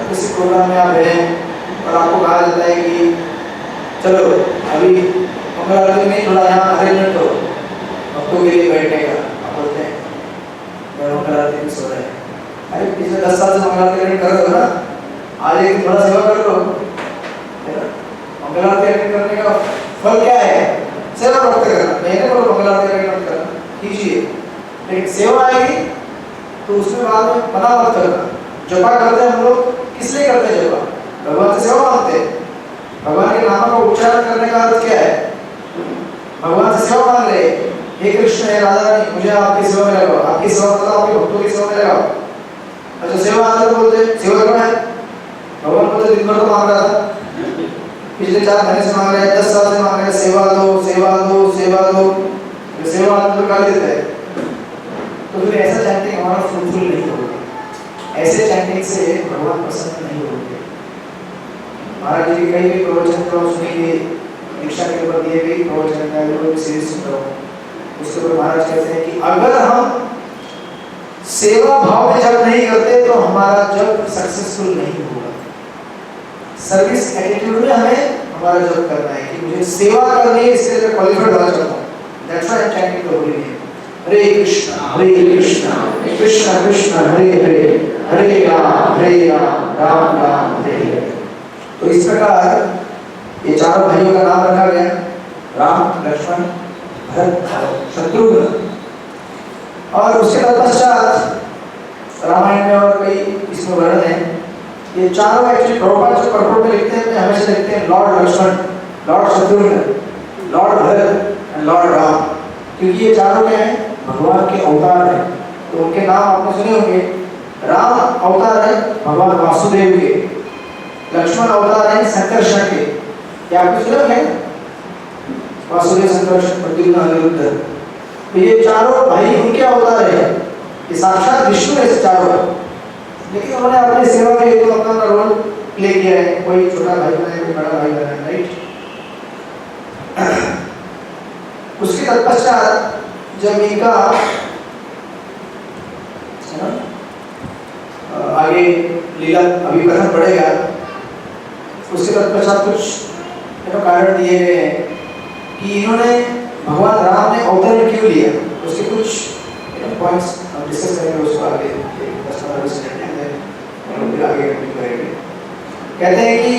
किसी प्रोग्राम में आप हैं और आपको कहा जाता है कि चलो अभी मंगल आरती में थोड़ा यहाँ अरेंजमेंट करो भक्तों के लिए बैठने का, आप बोलते हैं मैं मंगल आरती में सो रहे हैं। अरे पिछले 10 साल से मंगल आरती अटेंड कर रहे हो ना, आज एक थोड़ा सेवा कर लो। मंगल आरती अटेंड करने का फल क्या है? सेवा भक्त करना। मैंने बोला मंगल आरती अटेंड करना कीजिए, लेकिन सेवा आएगी तो उसमें बाद में मना मत करना। जपा करते हैं हम लोग, किस लिए करते हैं जपा? भगवान से सेवा मांगते हैं। भगवान के नाम का उच्चारण करने का अर्थ क्या है? भगवान से सेवा मांग रहे, हे कृष्ण हे राधा रानी मुझे आपकी सेवा में लगाओ, आपकी सेवा मतलब आपके भक्तों की सेवा में लगाओ। अच्छा सेवा आते बोलते सेवा कौन है? भगवान बोलते दिन भर तो मांग रहा था, पिछले 4 महीने से मांग रहे हैं, 10 साल से मांग रहे हैं, सेवा दो सेवा दो सेवा दो। सेवा आते तो गाली देता है। तो फिर ऐसा चैंटिंग हमारा फ्रूटफुल नहीं होगा। ऐसे चैंटिंग से भगवान प्रसन्न नहीं होंगे। महाराज जी के कई भी प्रवचन को सुनिए, दीक्षा के ऊपर दिए गए प्रवचन का लोग सीरीज सुन रहा हूँ, उसके ऊपर महाराज कहते हैं कि अगर हम सेवा भाव में जब नहीं करते तो हमारा जब सक्सेसफुल नहीं होगा। सर्विस एटीट्यूड में हमें हमारा जब करना है कि मुझे सेवा करनी है, इसके लिए क्वालिफाइड होना चाहता हूँ। That's why I am chanting the holy name. Hare Krishna Krishna Krishna Hare Hare, Hare Ram Ram Ram Hare Hare. तो इस प्रकार ये चारों भाइयों का नाम रखा गया, राम लक्ष्मण भरत शत्रुघ्न। और उसके पश्चात रामायण में और कई इसमें वर्णन है। ये चारों एक्चुअली प्रभुपाद जो परपोर्ट में लिखते हैं, हमेशा लिखते हैं Lord Lakshman, Lord Shatrughna, Lord Bharat and Lord Ram, क्योंकि ये चारों क्या हैं? भगवान के अवतार हैं। तो उनके नाम आपने सुने होंगे। राम अवतार है भगवान वासुदेव के, लक्ष्मण अवतार है संकर्षण के। क्या आपने सुना है? वासुदेव संकर्षण प्रद्युम्न अनिरुद्ध। तो ये चारों भाई उनके अवतार है, ये साक्षात विष्णु है चारों। लेकिन उन्होंने अपनी सेवा के लिए तो अपना रोल प्ले किया है, कोई छोटा भाई बना है, कोई बड़ा भाई बना है, राइट। उसके तत्पश्चात जब इनका आगे लीला अभी कथन पड़ेगा, उसके तत्पश्चात कुछ कारण दिए गए हैं कि इन्होंने भगवान राम ने अवतरण क्यों लिया। उसके कुछ पॉइंट्स हम डिस्कस करेंगे, उसको आगे 10-15 मिनट में आगे करेंगे। कहते हैं कि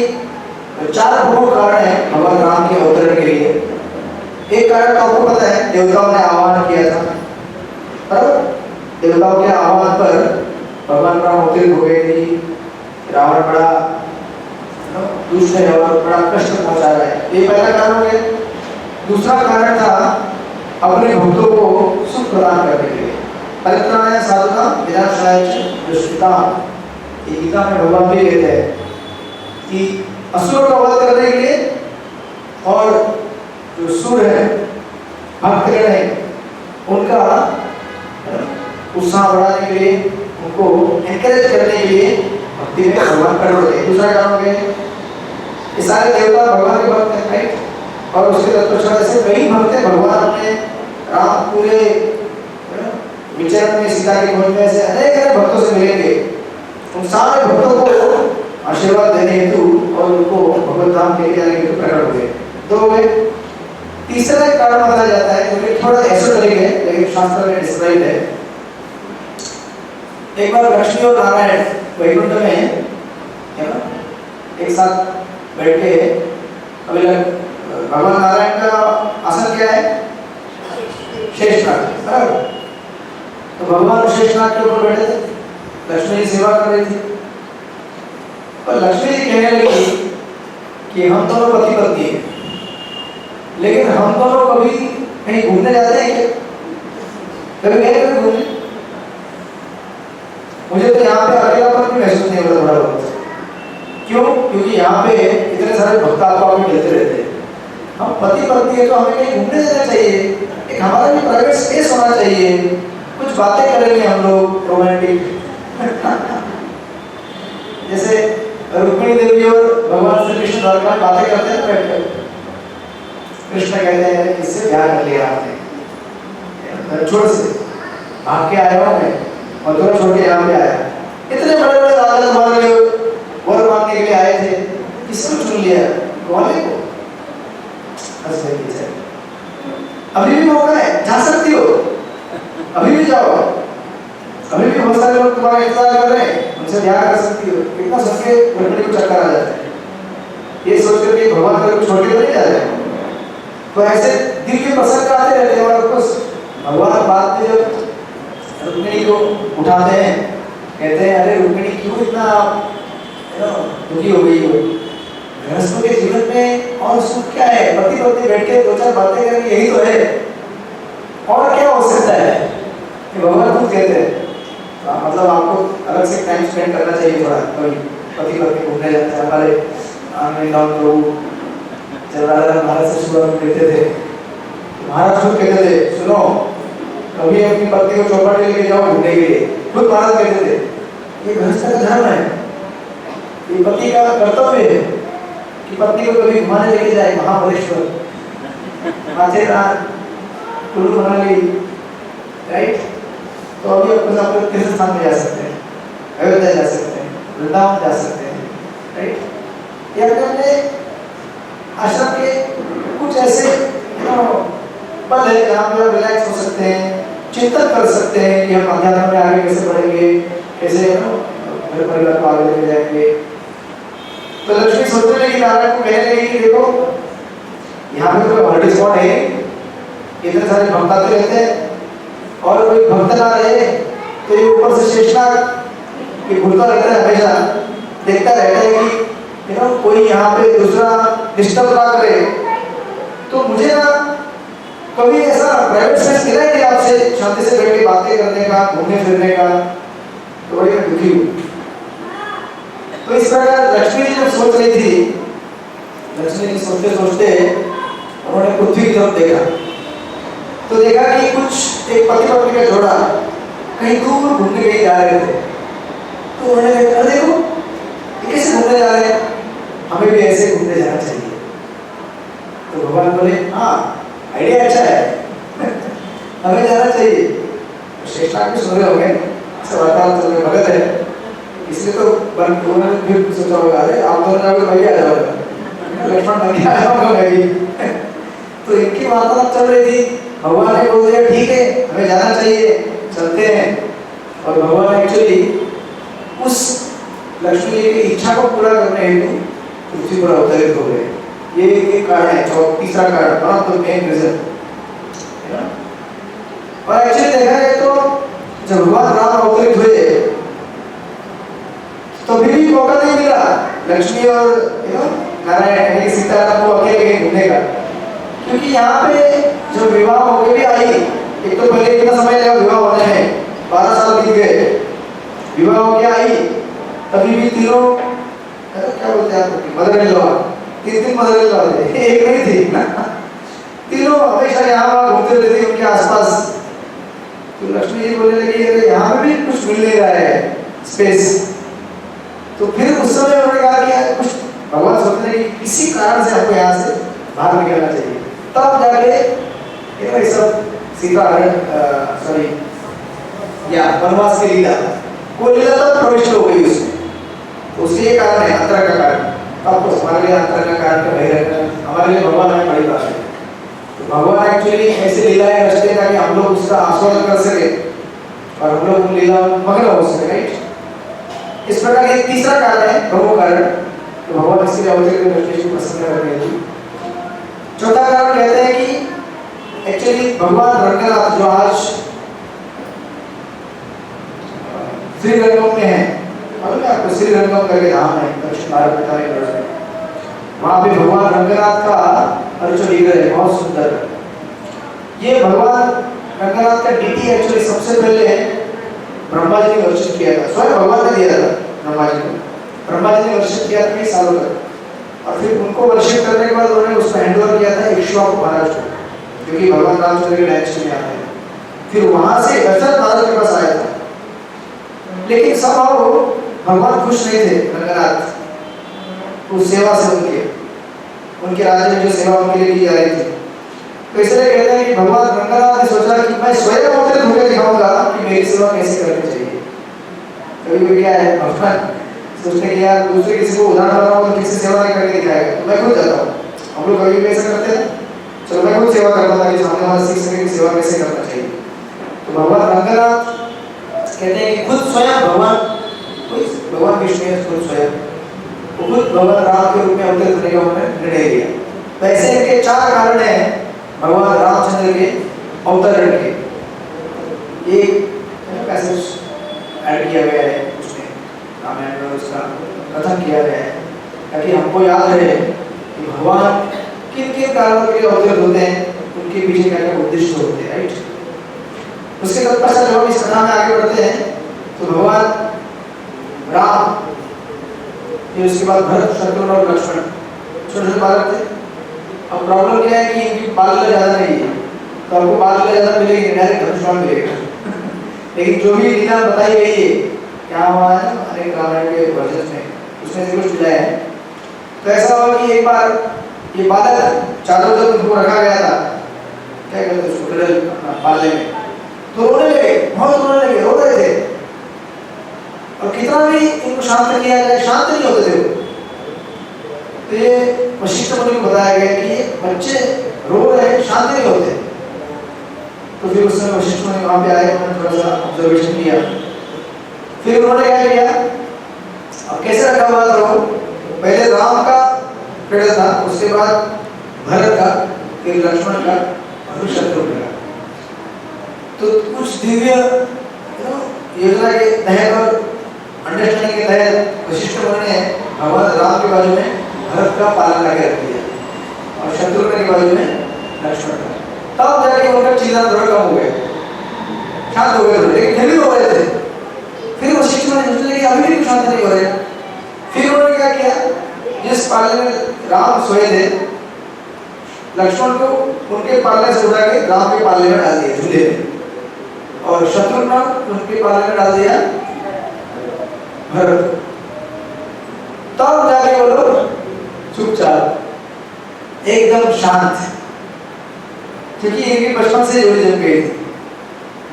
4 प्रमुख कारण हैं भगवान राम के अवतरण के लिए। एक कारण तो आपको पता है, देवताओं ने आह्वान किया था, पर देवताओं के आह्वान पर भगवान राम अवतरित हो गए कि रावण बड़ा दुष्ट है और बड़ा कष्ट पहुंचा रहा है। ये पहला कारण हो गया। दूसरा कारण था अपने भक्तों को सुख प्रदान करने के लिए। परित्राणाय साधुनां विनाशाय च दुष्कृताम्। ये गीता में भगवान भी कहते हैं कि असुर का वध करने के लिए और जो सुर है भक्तगण है उनका उत्साह बढ़ाने के लिए, उनको एनकरेज करने के लिए भक्ति में भगवान प्रकट होते हैं। दूसरा कारण हो गया ये सारे देवता भगवान के भक्त हैं, राइट। और उसके तत्पश्चात ऐसे कई भक्त हैं भगवान अपने राम पूरे विचरण में सीता के खोज में से अनेक भक्तों से मिलेंगे। उन सारे भक्तों को आशीर्वाद देने हेतु और उनको भगवत धाम के लिए जाने हेतु प्रकट हुए। तो हो गए। तीसरा एक कारण बताया जाता है जो कि थोड़ा एसोटेरिक है लेकिन शास्त्र में डिस्क्राइब है। एक बार लक्ष्मी और नारायण वैकुंठ में है ना एक साथ बैठ के, अभी भगवान नारायण का आसन क्या है? शेषनाग, बराबर। तो भगवान शेषनाग के ऊपर बैठे थे, लक्ष्मी जी सेवा कर रही थी। और लक्ष्मी जी कहने लगी कि हम दोनों पति पत्नी हैं, लेकिन हम दोनों कभी कहीं घूमने जाते हैं क्या? कभी गए कभी घूमने? मुझे तो यहाँ पे अकेलापन भी महसूस नहीं होता थोड़ा बहुत। क्यों? क्योंकि यहाँ पे इतने सारे भक्त आपको मिलते रहते हैं। हम पति पत्नी है तो हमें कहीं घूमने जाना चाहिए, एक हमारा भी प्राइवेट स्पेस होना चाहिए, कुछ बातें करेंगे हम लोग रोमांटिक। जैसे रुक्मिणी देवी और भगवान श्री कृष्ण द्वारका में बातें करते हैं बैठकर। कृष्ण कहते हैं इससे प्यार कर लिया आपने, छोड़ से भाग के आया हूँ मैं और तुम्हें छोड़ के यहाँ पे आया। इतने बड़े बड़े राजा तुम्हारे लिए कर रहे हैं उनसे ब्याह कर सकती हो, कितना सोच के रुक्मिणी को चक्कर आ जाता है, ये सोच करके भगवान तेरे को छोड़ के तो नहीं जा रहे। तो ऐसे दिल के प्रसंग आते रहते हैं और बस भगवान बाद में जब रुक्मिणी को उठाते हैं कहते हैं अरे रुक्मिणी क्यों इतना दुखी हो गई हो, गृहस्थ के जीवन में और सुख क्या है, पति पत्नी बैठ के दो चार बातें करेंगे यही तो है, और क्या हो सकता है, कि भगवान खुद कहते हैं। तो मतलब आपको अलग से टाइम स्पेंड करना चाहिए थोड़ा, कभी पति पत्नी घूमने जाते हैं। हमारे जब राजा महाराज से शुरुआत कहते थे, महाराज खुद कहते थे सुनो कभी अपनी पत्नी को चौपाटी लेके जाओ घूमने के लिए, खुद महाराज कहते थे ये गृहस्थ का धर्म है, ये पति का कर्तव्य है कि पत्नी को कभी घुमाने लेके जाए, महाबलेश्वर माथेरान कुल्लू मनाली, राइट। तो अभी अपने तीर्थ स्थान में जा सकते हैं, अयोध्या जा सकते हैं, वृंदावन जा सकते हैं, राइट। ये अपने आश्रम के कुछ ऐसे पल है जहाँ पे आप रिलैक्स हो सकते हैं, चिंतन कर सकते हैं कि हम अध्यात्म में आगे कैसे बढ़ेंगे, कैसे घर परिवार को आगे लेके जाएंगे। तो लक्ष्मी सोचने लगी, नारायण को कहने लगी कि देखो यहाँ पे कोई हॉट स्पॉट है, इतने सारे भक्त आते रहते हैं और कोई भक्त ना रहे तो ये ऊपर से शेषनाग ये घूरता रहता है, हमेशा देखता रहता है कि कोई यहाँ पे दूसरा डिस्टर्ब ना करे। तो मुझे ना कभी ऐसा प्राइवेट स्पेस मिला है कि आपसे शांति से बैठ के बातें करने का, घूमने फिरने का, तो बड़ी मैं दुखी हूँ। तो इस प्रकार लक्ष्मी जी जब सोच रही थी, लक्ष्मी जी सोचते सोचते उन्होंने पृथ्वी की तरफ देखा, तो देखा कि कुछ एक पति पत्नी का जोड़ा कहीं दूर घूमने के लिए जा रहे थे। तो उन्होंने देखा देखो ये कैसे घूमने जा रहे हैं, हमें भी ऐसे घूमने जाना चाहिए। तो भगवान बोले हाँ आइडिया अच्छा है हमें जाना चाहिए। शेषनाग भी सुन रहे होंगे, ऐसा वातावरण चल रहा भगत है, इसलिए तो उन्होंने फिर सोचा होगा अरे आप दोनों जाओगे मैं भी आ जाऊंगा, लक्ष्मण बन के आ जाऊंगा मैं भी तो इनकी वार्तालाप चल रही थी। भगवान ने बोल दिया ठीक है हमें जाना चाहिए, चलते हैं। और भगवान एक्चुअली उस लक्ष्मी जी की इच्छा को पूरा करने हेतु पृथ्वी पर अवतरित हो गए। ये एक कारण है, तीसरा कारण, one of the main reason. और एक्चुअली देखा जाए तो जब भगवान राम अवतरित हुए तो भी मौका नहीं मिला लक्ष्मी और नारायण यानी सीताराम को अकेले घूमने का, क्योंकि यहाँ पे जब विवाह होके भी आई, एक तो पहले इतना समय लगा विवाह होने में, 12 साल बीत गए, विवाह होके आई तभी भी तीनों क्या बोलते हैं आप मदर इन लॉ, तीन मदर इन लॉ थे, एक नहीं थी ना, तीनों हमेशा यहाँ वहाँ घूमते रहते थे उनके आसपास। तो लक्ष्मी जी बोलने लगी अरे यहाँ पे भी कुछ मिल नहीं रहा है स्पेस। तो फिर उस समय उन्होंने कहा कि कुछ भगवान सोचते हैं कि किसी कारण से हमको यहाँ से बाहर निकलना चाहिए, तब जाके ये सब सीता सॉरी या वनवास की लीला वो लीला तब प्रविष्ट हो गई उसमें। तो उसके ये कारण है अंतर का कारण, आपको हमारे लिए अंतर का कारण तो नहीं रहता, हमारे लिए भगवान हमें बड़ी बात है। तो भगवान एक्चुअली ऐसे लीलाएं रचते हैं ताकि हम लोग उसका आस्वादन कर सके और हम लोग उन लीला मग्न हो सके, राइट। इस प्रकार ये तीसरा कारण है प्रमुख कारण, तो भगवान इसके अवतरित लक्ष्मी को प्रसन्न करने के लिए। चौथा कारण कहते हैं कि एक्चुअली भगवान रंगनाथ जो आज श्रीरंगम में है, मालूम है आपको श्रीरंगम करके धाम है दक्षिण भारत में तमिलनाडु में, वहाँ पे भगवान रंगनाथ का अर्चन विग्रह है, बहुत सुंदर। ये भगवान रंगनाथ का डीटी एक्चुअली सबसे पहले ब्रह्मा जी ने वर्षित किया था, स्वयं भगवान ने दिया था ब्रह्मा जी को, ब्रह्मा जी ने वर्षित किया था कई सालों तक, और फिर उनको वर्षित करने के बाद उन्होंने उसको हैंडओवर किया था इक्ष्वाकु महाराज को, जो कि भगवान रामचंद्र के डायरेक्शन में आते हैं। फिर वहां से दशरथ महाराज के पास आया था, लेकिन सब भगवान खुश नहीं थे रंगनाथ उस सेवा से, उनके राज्य में जो सेवा उनके लिए की जा रही थी। तो इसलिए कहते हैं कि भगवान रंगनाथ ने सोचा कि मैं स्वयं अवतरित होकर दिखाऊंगा कि मेरी सेवा कैसे करनी चाहिए। कभी कभी क्या है भगवान सोचते कि यार दूसरे किसी को उदाहरण बनाओ तो किसी सेवा नहीं करके दिखाएगा, तो मैं खुद जाता हूँ। हम लोग कभी भी ऐसा करते हैं, चलो मैं खुद सेवा करता था कि सामने वाला सीख सके कि सेवा कैसे करना चाहिए। तो भगवान रंगनाथ कहते हैं कि खुद स्वयं भगवान निर्णय लिया। तो ऐसे इनके 4 कारण हैं भगवान रामचंद्र के अवतरण के। एक पैसेज ऐड किया गया है उसमें, रामायण में उसका कथन किया गया है ताकि हमको याद रहे कि भगवान किन किन कारणों के लिए अवतरित होते हैं, उनके पीछे क्या क्या उद्देश्य होते हैं, राइट। उसके तत्पश्चात जब हम इस कथा में आगे बढ़ते हैं तो भगवान राम, फिर उसके बाद भरत, शत्रुघ्न और लक्ष्मण छोटे छोटे बालक थे। अब प्रॉब्लम क्या है कि इनकी बाल लीला ज्यादा नहीं है, तो आपको बाल लीला ज्यादा मिलेगी, डायरेक्ट धनुष्मान मिलेगा। लेकिन जो भी लीला बताई गई है क्या हुआ है अनेक रामायण के वर्जन में, उसमें से कुछ मिलाया है। तो ऐसा हुआ कि एक बार ये बालक चारों तरफ उनको रखा गया था, क्या कहते हैं उसको, कडल पालने में, तो रोने लगे, बहुत रोने लगे, रो रहे थे। और कितना भी इनको शांत किया जाए शांत नहीं होते थे। तो ये वशिष्ठ मुनि को बताया गया कि ये बच्चे रो रहे हैं, शांत नहीं होते। तो फिर उस समय वशिष्ठ मुनि वहां पे आए, उन्होंने थोड़ा सा ऑब्जर्वेशन किया। फिर उन्होंने क्या किया, अब कैसे रखा हुआ था वो, पहले राम का कडल था, उसके बाद भरत का, फिर लक्ष्मण का और फिर शत्रुघ्न का। तो कुछ दिव्य योजना के तहत और अंडरस्टैंडिंग के तहत वशिष्ठ मुनि ने भगवान राम के बाजू में भरत का पालन करके रख दिया और शत्रुघ्न के बाजू में लक्ष्मण का। तब जाके उनका चिल्लाना थोड़ा कम हो गया, शांत हो गए थोड़े, लेकिन फिर भी हो रहे थे। फिर वशिष्ठ मुनि सोचने लगे अभी भी शांत नहीं हो रहे। फिर उन्होंने क्या किया, जिस पालने में राम सोए थे, लक्ष्मण को उनके पालने से उठा के राम के पालने में डाल दिया, झूले में, और शत्रुघ्न उनके पालने में डाल दिया भरत। तब जाके वो लोग चुपचाप एकदम शांत, क्योंकि इनकी बचपन से जोड़ी जम गई थी।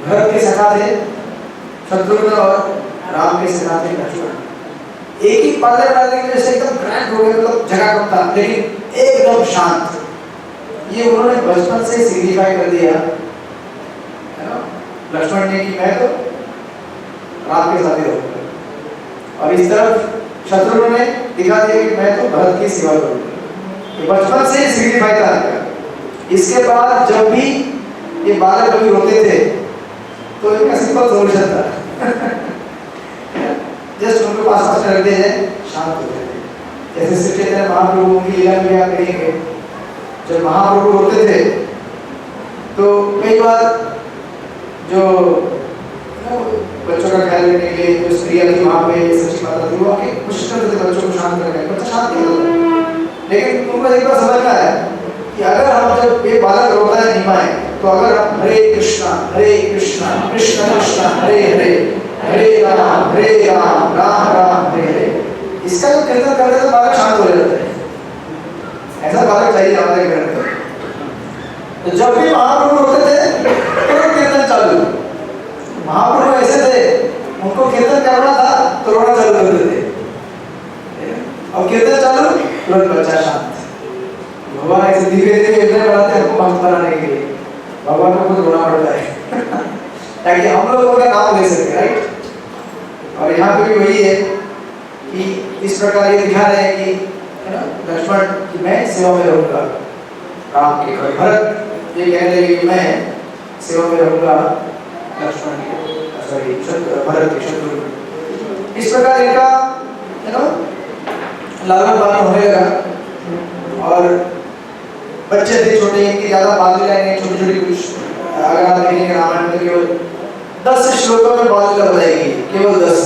भरत के सखा थे शत्रुघ्न और राम के सखा थे लक्ष्मण। एक ही पालने में डालने की वजह से एकदम ग्रैंड हो गया, मतलब जगह कम था, लेकिन एकदम शांत। ये उन्होंने बचपन से सिग्निफाई कर दिया है ना लक्ष्मण ने कि मैं तो राम के साथ ही रहूंगा, और इस तरफ शत्रुघ्न ने दिखा दिया कि मैं तो भरत की सेवा करूंगा। बचपन से सिग्निफाई था। इसके बाद जब भी ये बालक कभी रोते थे तो इनका सिंपल सॉल्यूशन था जस्ट उनको पास पास रख दिया जाए, शांत हो जाते। जैसे श्री चैतन्य महाप्रभु की लीला में आप करेंगे, जब महाप्रभु रोते थे तो कई बार जो बच्चों का ख्याल रखने के लिए जो स्त्रियां थी वहाँ पे, सच्ची माता थी, वो आके कोशिश करते थे बच्चों को शांत करने की, बच्चा शांत नहीं होता। लेकिन उनको एक बार समझ में आया कि अगर हम जब ये बालक रोता है निमाए, तो अगर हम हरे कृष्णा कृष्ण कृष्ण हरे हरे, हरे राम राम राम हरे हरे, इसका जो कीर्तन करते हैं तो बालक शांत हो जाता है। ऐसा बालक चाहिए हमारे घर में। तो जब भी महाप्रभु रोते थे तो कीर्तन चालू, महाप्रभु ऐसे थे, उनको कीर्तन करना था तो रोना चालू कर देते, और कीर्तन चालू तुरंत बच्चा शांत। भगवान ऐसे धीरे धीरे योजना बनाते हैं हमको भक्त बनाने के लिए, भगवान को खुद रोना पड़ता है ताकि हम लोग उनका नाम ले सके, राइट। और यहाँ पे भी वही है कि इस प्रकार ये दिखा रहे हैं कि है ना लक्ष्मण कि मैं सेवा में रहूंगा राम के, और भरत ये कहने लगे कि मैं सेवा में रहूंगा लक्ष्मण के, सॉरी भरत के, शत्रुघ्न। इस प्रकार इनका है ना लालन पालन होने लगा। और बच्चे थे छोटे, इनकी ज्यादा बाल लीला नहीं, छोटी छोटी कुछ अगर आप देखेंगे रामायण में केवल 10 श्लोकों में बाल लीला बताई गई, केवल 10,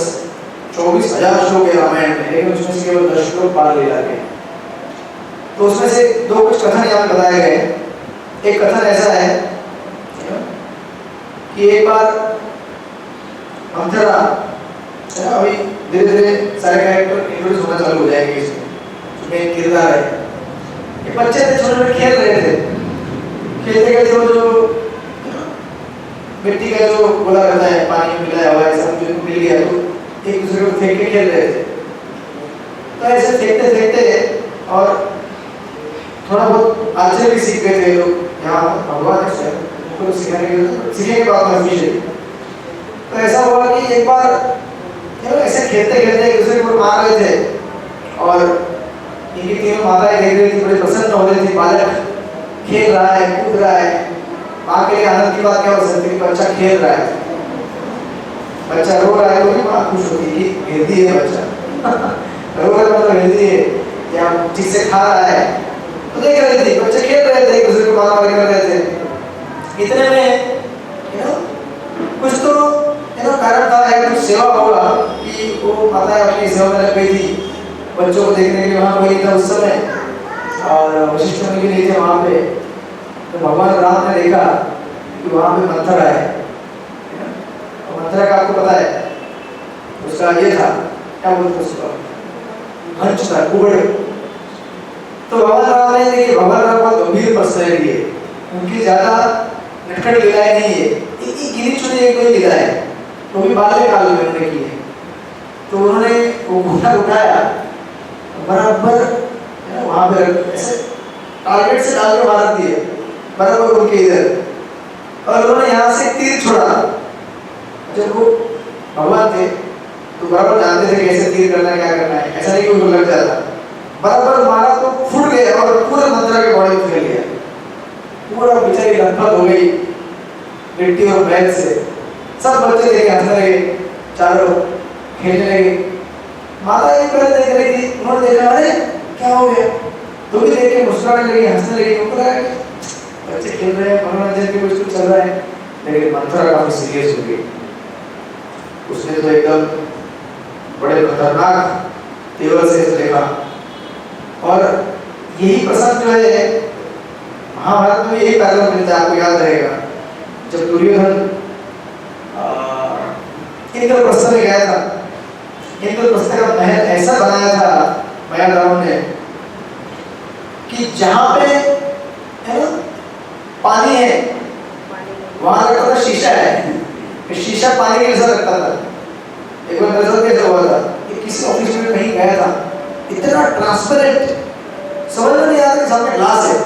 24,000 श्लोक है रामायण में, लेकिन उसमें से केवल 10 श्लोक बाल लीला के। तो उसमें से दो कुछ कथन यहाँ बताए गए। एक कथन ऐसा है कि एक बार अंतरा, अभी धीरे धीरे सारे कैरेक्टर इंट्रोड्यूस होना चालू हो जाएंगे इसमें किरदार है। बच्चे थे छोटे छोटे, खेल रहे थे, खेलते खेलते वो जो मिट्टी का जो गोला रहता है पानी में मिलाया हुआ है सब जो मिल गया, तो एक दूसरे को फेंक के खेल रहे थे। तो ऐसे फेंकते फेंकते और थोड़ा बहुत आचरण भी सीख गए थे लोग, यहाँ भगवान है उनको सीखने के बाद में खुशी। तो ऐसा हुआ कि एक बार ऐसे खेलते खेलते एक दूसरे को मार रहे थे, और इनकी तीनों माताएं देख रही थी, बड़े प्रसन्न हो रही थी। बालक खेल रहा है, कूद रहा है। माँ के लिए आनंद की बात क्या हो सकती है? बच्चा खेल रहा है, बच्चा रो रहा है तो भी माँ खुश होती है कि हेल्दी है बच्चा। रो रहा है मतलब हेल्दी है, या ठीक से खा रहा है। तो देख रही थी बच्चे खेल रहे थे, एक दूसरे को मारा मारी कर रहे थे। इतने में कुछ तो कारण था, या कुछ सेवा होगा कि वो माता अपनी सेवा में लग गई थी। बच्चों को देखने के लिए वहाँ कोई नहीं था उस समय, और वशिष्ठ मुनि भी नहीं थे वहाँ पे। तो भगवान राम ने देखा कि वहाँ पे मंथरा है। और मंथरा का आपको पता है उसका ये था, क्या बोलते उसका, हंस था, कुबड़। तो भगवान राम ने देखिए, भगवान राम बहुत गंभीर पर्सनैलिटी है, उनकी ज्यादा नटखट लीलाएं नहीं है, इतनी गिनी चुनी एक कोई लीला है, वो भी बाल्यकाल में उन्होंने की है। तो उन्होंने वो घूंटा उठाया, बराबर वहां पे ऐसे टारगेट से डाल के मार दिए, बराबर उनके इधर। और उन्होंने यहाँ से तीर छोड़ा। जब वो भगवान थे तो बराबर जानते थे कैसे तीर करना है, क्या करना है, ऐसा नहीं कि उनको लग जाता। बराबर मारा तो फूट गया और पूरे मंत्रा के बॉडी में फैल गया। पूरा बेचारी लथपथ हो गई मिट्टी और मैल से। सब बच्चे देखे हंसने लगे, चारों खेलने लगे। माता एक पहले देख रही थी, उन्होंने देखा अरे क्या हो गया, तो भी देख के मुस्कुराने लगी, हंसने लगी। उनको लगा बच्चे खेल रहे हैं, मनोरंजन के कुछ चल रहा है। लेकिन मंथरा काफी सीरियस हो गई। उसने तो एकदम बड़े खतरनाक तेवर से देखा। और यही प्रसंग जो है महाभारत में यही पैटर्न मिलता है, आपको याद रहेगा। जब दुर्योधन इंद्रप्रस्थ में गया था, इंद्रप्रस्थ का महल ऐसा बनाया था माया रावण ने कि जहां पे है ना पानी है वहां लगता था शीशा है, शीशा पानी के जैसा लगता था। एक बार मेरे साथ कैसा हुआ था कि किसी ऑफिस में कहीं गया था, इतना ट्रांसपेरेंट, समझ में नहीं आ रहा कि सामने ग्लास है।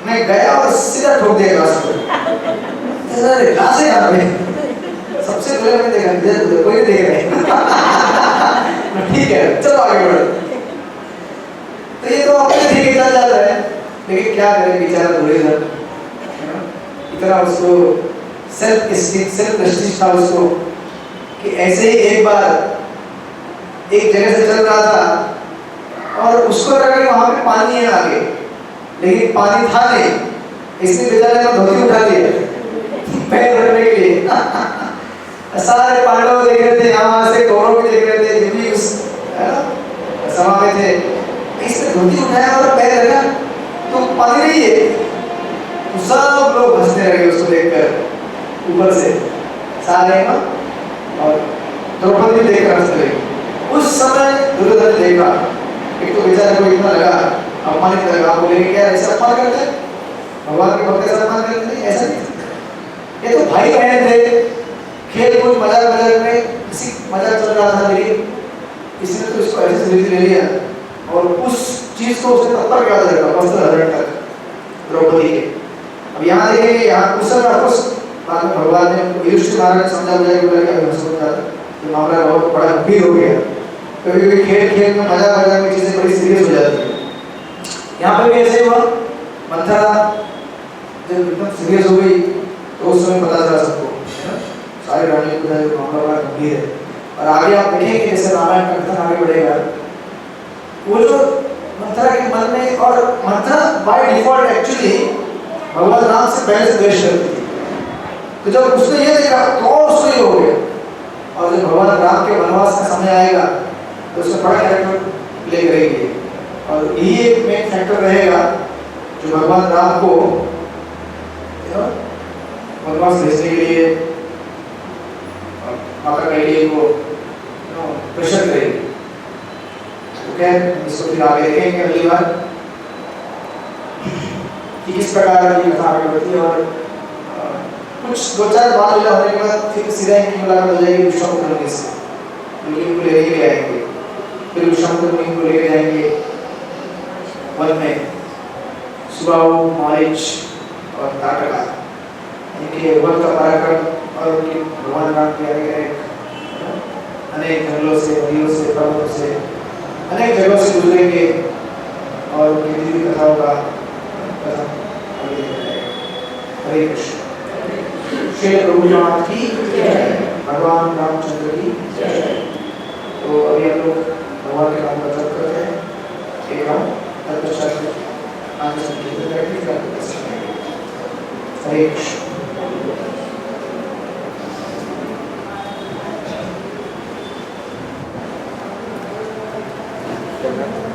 मैं गया और सीधा ठोक दिया ग्लास को। ग्लास है यहाँ पे। सबसे पहले मैंने देखा इधर कोई देख रहा है। ठीक है चलो आगे बढ़ो। तो ये तो अपने ठीक है चल जाता है, लेकिन क्या करें बेचारा दुर्योधन, इतना उसको सेल्फ स्टीम, सेल्फ प्रेस्टीज था उसको कि ऐसे ही एक बार एक जगह से चल रहा था और उसको लगा कि वहां पे पानी है आगे, लेकिन पानी था नहीं, इसलिए बेचारे ने धोती उठा लिया पैर रखने के लिए। सारे पांडव देख रहे थे, यहाँ से कौरव भी देख रहे थे, जो भी उस सभा में थे। इसने धोती उठाया और पैर रखा तो पानी नहीं है। तो सब लोग हंसने लगे उसको देखकर ऊपर से, सारे ना, और द्रौपदी देखकर हंसने लगी। उस समय दुर्योधन ने देखा, एक तो बेचारे को इतना लगा अपमानित लगा, बोले क्या ऐसा अपमान करते हैं, भगवान के भक्त का सम्मान करते हैं, ऐसा नहीं। ये तो भाई बहन थे, खेल कूद मजाक मजाक में किसी मजाक चल रहा था, लेकिन इसने तो इसको ऐसे सीरियस ले लिया और उस चीज को उसने तब तक याद रखा, वस्त्र हरण तक द्रौपदी के। अब यहाँ देखेंगे, यहाँ उस समय आपको बाद में भगवान ने युधिष्ठिर महाराज ने समझा बुझाया, बोला कि अभी समझा ये मामला बहुत बड़ा गंभीर हो गया। कभी कभी खेल खेल में मजाक मजाक में चीजें बड़ी सीरियस हो जाती है। यहाँ पे भी ऐसे हुआ, मंथरा जब एकदम सीरियस हो गई तो उस समय पता चला सबको, सारे रानी को जो मामला बड़ा गंभीर है। और आगे आप देखेंगे जैसे रामायण का कथन आगे बढ़ेगा, वो जो मंथरा के मन में, और मंथरा बाय डिफॉल्ट एक्चुअली भगवान राम से पहले से द्वेष करती थी। तो जब उसने ये देखा तो उसको ये हो गया। और जब भगवान राम के वनवास का समय आएगा तो उसमें बड़ा कैरेक्टर प्ले करेगी, और यही एक मेन फैक्टर रहेगा जो भगवान राम को वनवास भेजने के लिए माता कैकेयी को प्रेशर करेगी। तो क्या इसको फिर आगे देखेंगे अगली बार कि किस प्रकार की कथा आगे बढ़ती है। और कुछ दो चार बार मिला होने के बाद फिर सीधा इनकी मुलाकात हो जाएगी विश्वामित्र मुनि से, जो इनको लेने के लिए आएंगे। फिर विश्वामित्र मुनि को लेके जाएंगे वन में, सुबाहु, मारीच और ताटका, इनके वन का पराक्रम और उनके भगवान राम के आगे अनेक जंगलों से, नदियों से, पर्वतों से, अनेक जगहों से गुजरेंगे। और उनकी दिव्य कथाओं का कथन आगे देखा जाएगा। हरे कृष्ण। श्री रघुनाथ की भगवान रामचंद्र की जय। तो अभी हम लोग भगवान के नाम का जप करते हैं। एक हम तत्पश्चात आगे संकीर्तन करेंगे, फिर आपको दर्शन करेंगे। हरे कृष्ण। Gracias.